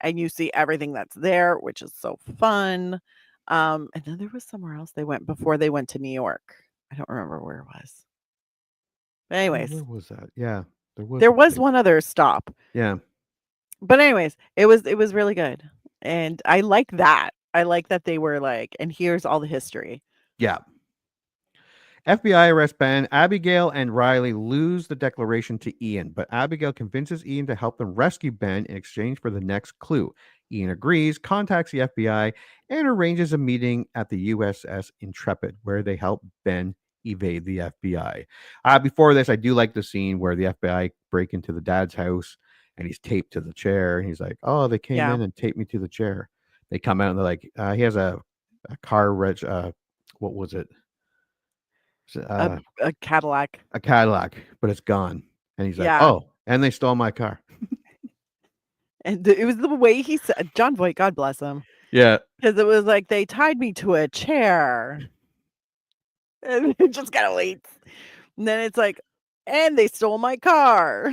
and you see everything that's there, which is so fun. And then there was somewhere else they went before they went to New York. I don't remember where it was. But anyways, where was that? Yeah, there was one other stop. Yeah. But anyways, it was really good. And I like that. I like that they were like, and here's all the history. Yeah. FBI arrests Ben. Abigail and Riley lose the Declaration to Ian, but Abigail convinces Ian to help them rescue Ben in exchange for the next clue. Ian agrees, contacts the FBI, and arranges a meeting at the USS Intrepid, where they help Ben evade the FBI. Before this, I do like the scene where the FBI break into the dad's house, and he's taped to the chair. And he's like, oh, they came in and taped me to the chair. They come out and they're like, he has a car what was it? A Cadillac. A Cadillac, but it's gone. And he's like, Yeah. oh, and they stole my car. And it was the way he said, Jon Voight, God bless him. Yeah. Because it was like, they tied me to a chair. And it just kind of waits. And then it's like, and they stole my car.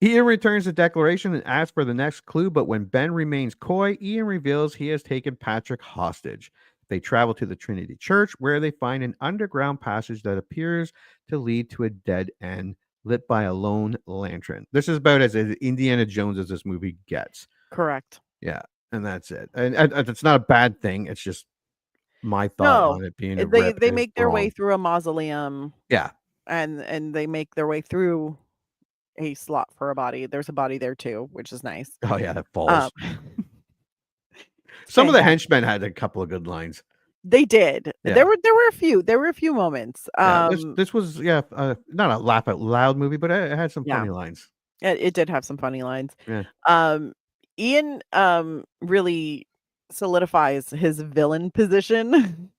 Ian returns the Declaration and asks for the next clue, but when Ben remains coy, Ian reveals he has taken Patrick hostage. They travel to the Trinity Church, where they find an underground passage that appears to lead to a dead end lit by a lone lantern. This is about as Indiana Jones as this movie gets. Correct. Yeah, and that's it. And it's not a bad thing. It's just my thought on it being they make their way through a mausoleum. Yeah. And they make their way through a slot for a body. There's a body there too, which is nice. Oh yeah, that falls. Some of the henchmen had a couple of good lines. They did. Yeah. There were a few. There were a few moments. This was not a laugh out loud movie, but it had some funny lines. It did have some funny lines. Yeah. Ian really solidifies his villain position.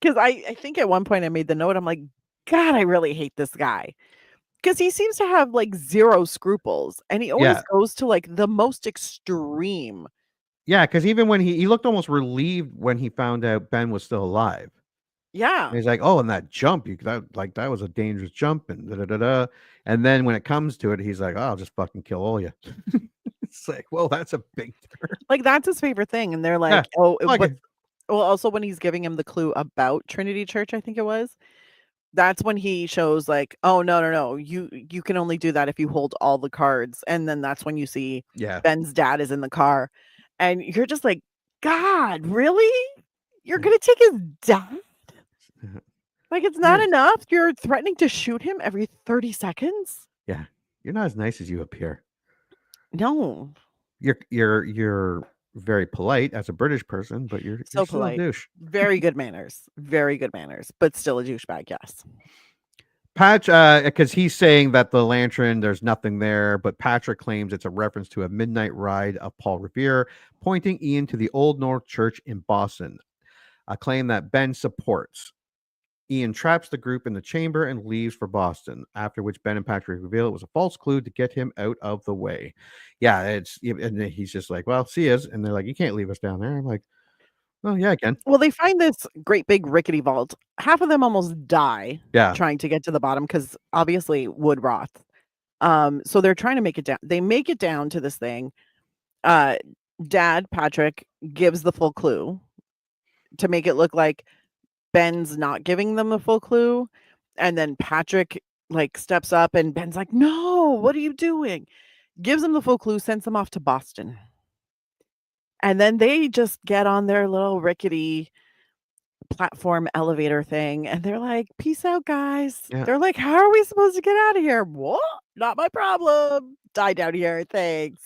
Because I think at one point I made the note, I'm like, God, I really hate this guy. Because he seems to have like zero scruples, and he always goes to like the most extreme. Yeah, because even when he looked almost relieved when he found out Ben was still alive. Yeah. And he's like, oh, and that jump, that was a dangerous jump, and da-da-da-da. And then when it comes to it, he's like, oh, I'll just fucking kill all you. It's like, well, that's a big turn. Like, that's his favorite thing. And they're like, well, also when he's giving him the clue about Trinity Church, I think it was, that's when he shows like, oh, no, you can only do that if you hold all the cards. And then that's when you see Ben's dad is in the car. And you're just like, God, really? You're going to take his dad? Like, it's not enough? You're threatening to shoot him every 30 seconds? Yeah. You're not as nice as you appear. No. You're very polite as a British person, but you're so still polite. A douche. Very good manners. Very good manners, but still a douchebag, yes. Patch, because he's saying that the lantern, there's nothing there, but Patrick claims it's a reference to a midnight ride of Paul Revere, pointing Ian to the Old North Church in Boston, a claim that Ben supports. Ian traps the group in the chamber and leaves for Boston, after which Ben and Patrick reveal it was a false clue to get him out of the way. Yeah, and he's just like, well, see us. And they're like, you can't leave us down there. I'm like, oh, yeah, I can. Well, they find this great big rickety vault. Half of them almost die trying to get to the bottom because obviously wood rot. So they're trying to make it down. They make it down to this thing. Dad, Patrick, gives the full clue to make it look like Ben's not giving them the full clue. And then Patrick like steps up and Ben's like, no, what are you doing? Gives them the full clue, sends them off to Boston. And then they just get on their little rickety platform elevator thing and they're like, peace out, guys. Yeah. They're like, how are we supposed to get out of here? What? Not my problem. Die down here. Thanks.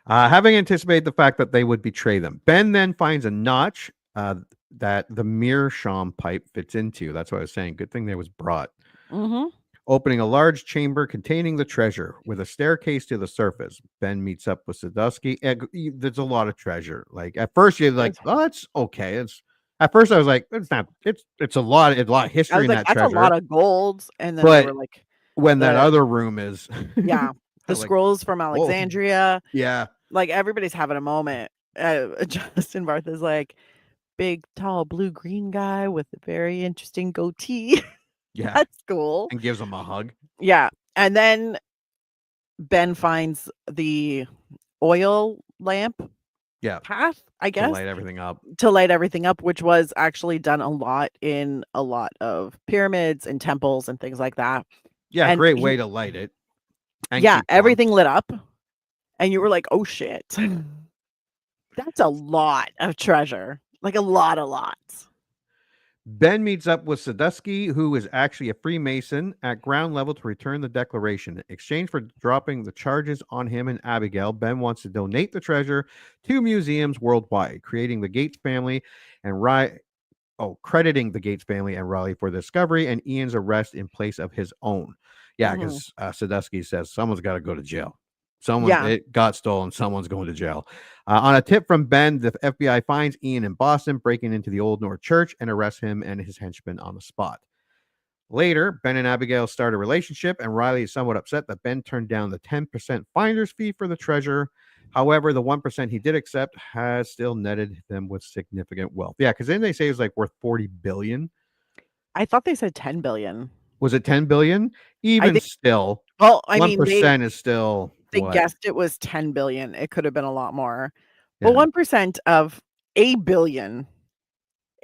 Having anticipated the fact that they would betray them, Ben then finds a notch that the meerschaum pipe fits into. That's what I was saying. Good thing that was brought. Mm-hmm. Opening a large chamber containing the treasure with a staircase to the surface. Ben meets up with Sadusky. There's a lot of treasure. Like at first you're like, oh, it's okay. At first I was like, it's not. It's a lot of history in that that's treasure. a lot of gold. And then But they were like, when that other room is, yeah, the scrolls from Alexandria. Whoa. Yeah, like everybody's having a moment. Justin Barth is like, big, tall, blue-green guy with a very interesting goatee. Yeah, that's cool. And gives him a hug. Yeah, and then Ben finds the oil lamp. Yeah, path, I guess, to light everything up, which was actually done a lot in a lot of pyramids and temples and things like that. Yeah, and great way to light it. And yeah, everything lit up, and you were like, "Oh shit, that's a lot of treasure, like a lot." Ben meets up with Sadusky, who is actually a Freemason, at ground level to return the declaration. In exchange for dropping the charges on him and Abigail, Ben wants to donate the treasure to museums worldwide, crediting the Gates family and Riley for the discovery and Ian's arrest in place of his own. Yeah, because Sadusky says someone's got to go to jail. It got stolen. Someone's going to jail. On a tip from Ben, the FBI finds Ian in Boston, breaking into the Old North Church and arrests him and his henchmen on the spot. Later, Ben and Abigail start a relationship, and Riley is somewhat upset that Ben turned down the 10% finder's fee for the treasure. However, the 1% he did accept has still netted them with significant wealth. Yeah, because then they say it's like worth $40 billion. I thought they said 10 billion. Was it 10 billion? Still. Well, I 1% is still. They guessed it was 10 billion. It could have been a lot more. But 1% of $1 billion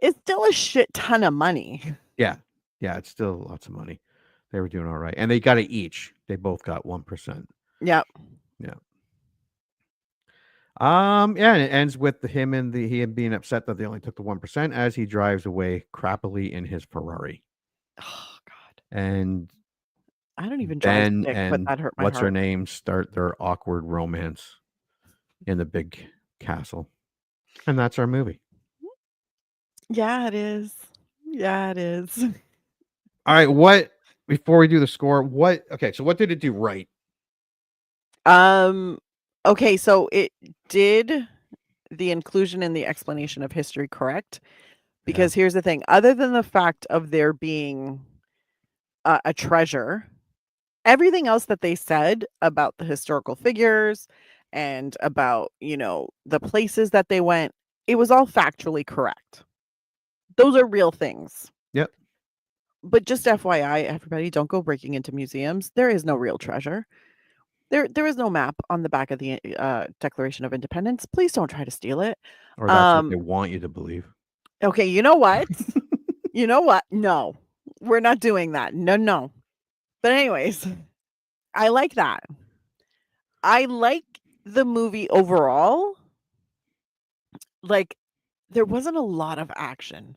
is still a shit ton of money. Yeah. Yeah, it's still lots of money. They were doing all right. And they got it each. They both got 1%. Yep. Yeah. And it ends with him being upset that they only took the 1% as he drives away crappily in his Ferrari. Oh God. And I don't even drive Ben stick, and but that hurt my what's heart. her name start their awkward romance in the big castle. And that's our movie. Yeah, it is. Yeah, it is. All right, before we do the score, what did it do right? Okay, so it did the inclusion and the explanation of history correct. Because here's the thing, other than the fact of there being a treasure, everything else that they said about the historical figures and about, the places that they went, it was all factually correct. Those are real things. Yep. But just FYI, everybody, don't go breaking into museums. There is no real treasure. There is no map on the back of the Declaration of Independence. Please don't try to steal it. Or that's what they want you to believe. Okay, you know what? You know what? No, we're not doing that. No. But anyways, I like that. I like the movie overall. Like, there wasn't a lot of action.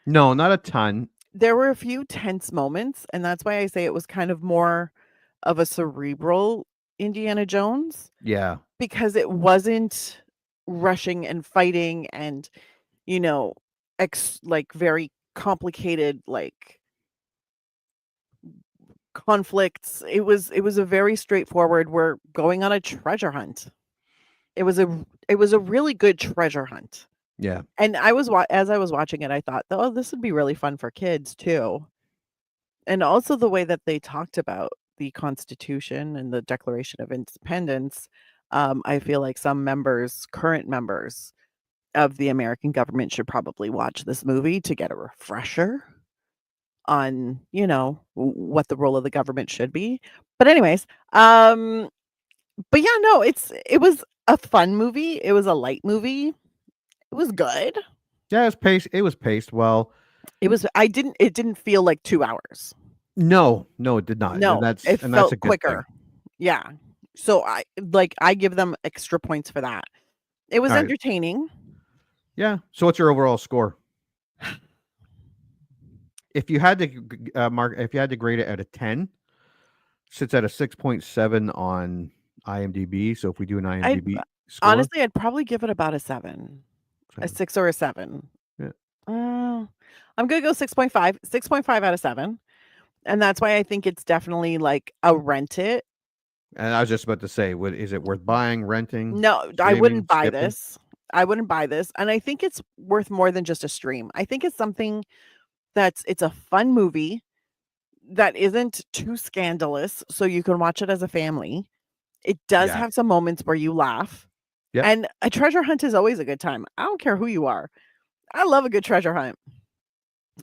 No, not a ton. There were a few tense moments, and that's why I say it was kind of more of a cerebral Indiana Jones. Yeah. Because it wasn't rushing and fighting and, very complicated, conflicts. It was a very straightforward, we're going on a treasure hunt. It was a really good treasure hunt. Yeah. And as I was watching it, I thought, oh, this would be really fun for kids too. And also the way that they talked about the Constitution and the Declaration of Independence. I feel like some current members of the American government should probably watch this movie to get a refresher on, what the role of the government should be. But anyways, but yeah, no, it was a fun movie. It was a light movie. It was good. Yeah, it was paced well. It didn't feel like 2 hours. No, it did not. No, That's it and that's a felt good quicker. thing. Yeah. So I give them extra points for that. It was All right. entertaining. Yeah. So what's your overall score? If you had to if you had to grade it out of 10, sits at a 6.7 on IMDb. So if we do an IMDb score, Honestly, I'd probably give it about a 7. A 6 or a 7. Yeah. I'm gonna go 6.5. 6.5 out of 7. And that's why I think it's definitely like a rent it. And I was just about to say, is it worth buying, renting? No, I streaming, wouldn't buy skipping? this. I wouldn't buy this. And I think it's worth more than just a stream. I think it's something it's a fun movie that isn't too scandalous, so you can watch it as a family. It does Yeah. have some moments where you laugh. Yep. And a treasure hunt is always a good time. I don't care who you are. I love a good treasure hunt.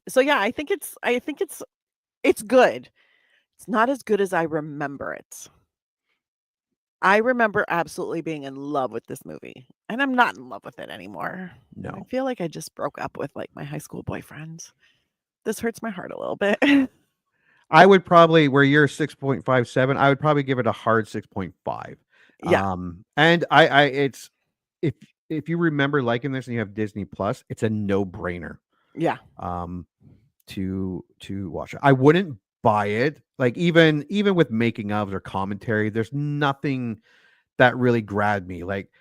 So yeah, I think it's good. It's not as good as I remember it. I remember absolutely being in love with this movie, and I'm not in love with it anymore. I No. feel like I just broke up with like my high school boyfriend. This hurts my heart a little bit. I would probably, where you're 6.57, I would probably give it a hard 6.5. Yeah. And it's if you remember liking this and you have Disney Plus, it's a no-brainer. Yeah. To watch it. I wouldn't buy it. Like even with making ofs or commentary, there's nothing that really grabbed me. Like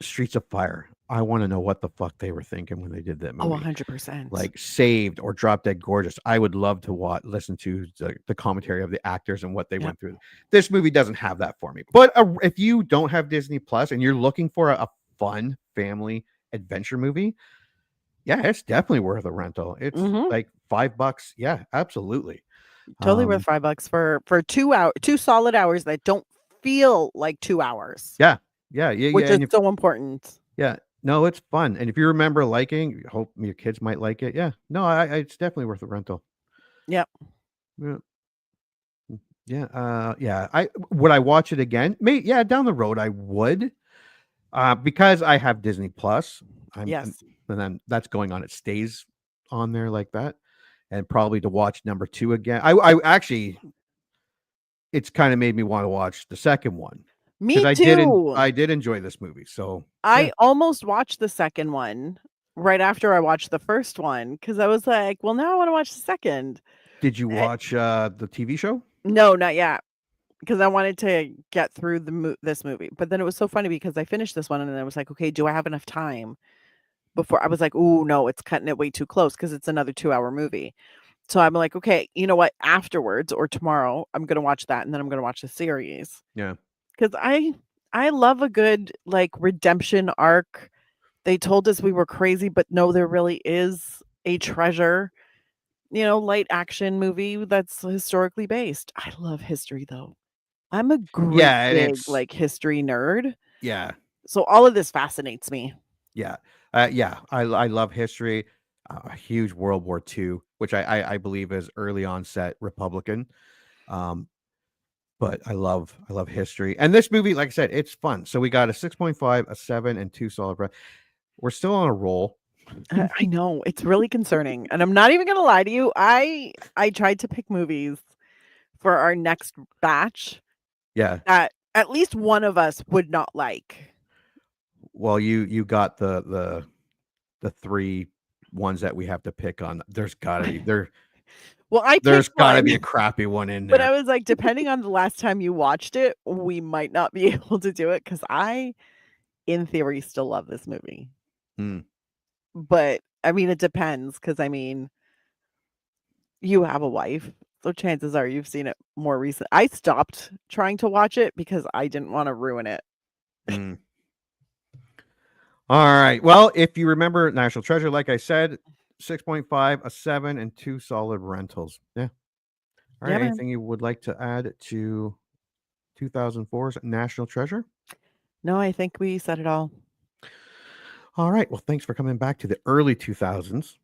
Streets of Fire. I want to know what the fuck they were thinking when they did that movie. 100%. Like Saved or Drop Dead Gorgeous. I would love to listen to the commentary of the actors and what they went through. This movie doesn't have that for me. But if you don't have Disney Plus and you're looking for a fun family adventure movie, yeah, it's definitely worth a rental. It's like $5. Yeah, absolutely. Totally worth $5 for 2 solid hours that don't feel like 2 hours. Yeah. Which is so important. Yeah. No, it's fun. And if you remember liking, hope your kids might like it. Yeah. No, it's definitely worth a rental. Yep. Yeah. Would I watch it again? Yeah, down the road I would. Because I have Disney Plus. Yes. And then that's going on. It stays on there like that. And probably to watch number 2 again. I actually, it's kind of made me want to watch the second one. Me too. I did enjoy this movie. So I almost watched the second one right after I watched the first one because I was like, well, now I want to watch the second. Did you watch the TV show? No, not yet. Because I wanted to get through this movie. But then it was so funny because I finished this one and then I was like, okay, do I have enough time? Before I was like, oh no, it's cutting it way too close because it's another 2-hour movie. So I'm like, okay, you know what? Afterwards or tomorrow, I'm gonna watch that and then I'm gonna watch the series. Yeah. Because I love a good like redemption arc. They told us we were crazy, but no, there really is a treasure. Light action movie that's historically based. I love history though. I'm a great big like history nerd. Yeah. So all of this fascinates me. Yeah. I love history. A huge World War II, which I believe is early onset Republican. But I love history. And this movie, like I said, it's fun. So we got a 6.5, a 7, and 2 solid. We're still on a roll. I know. It's really concerning. And I'm not even going to lie to you. I tried to pick movies for our next batch. Yeah. That at least one of us would not like. Well, you got the 3 ones that we have to pick on. There's got to be there. Well, there's got to be a crappy one in there. But I was like, depending on the last time you watched it, we might not be able to do it because I, in theory, still love this movie. But I mean, it depends because I mean, you have a wife, so chances are you've seen it more recent. I stopped trying to watch it because I didn't want to ruin it. All right. Well, if you remember National Treasure, like I said, 6.5, a 7, and 2 solid rentals. Yeah. All right. Anything you would like to add to 2004's National Treasure? No, I think we said it all. All right. Well, thanks for coming back to the early 2000s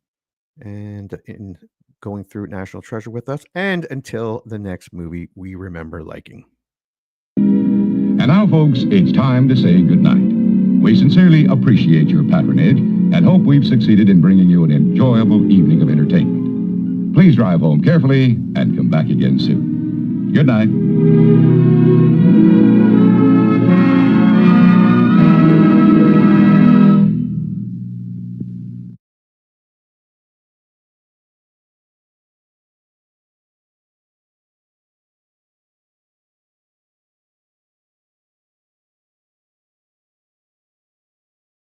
and going through National Treasure with us. And until the next movie we remember liking. And now, folks, it's time to say goodnight. We sincerely appreciate your patronage and hope we've succeeded in bringing you an enjoyable evening of entertainment. Please drive home carefully and come back again soon. Good night.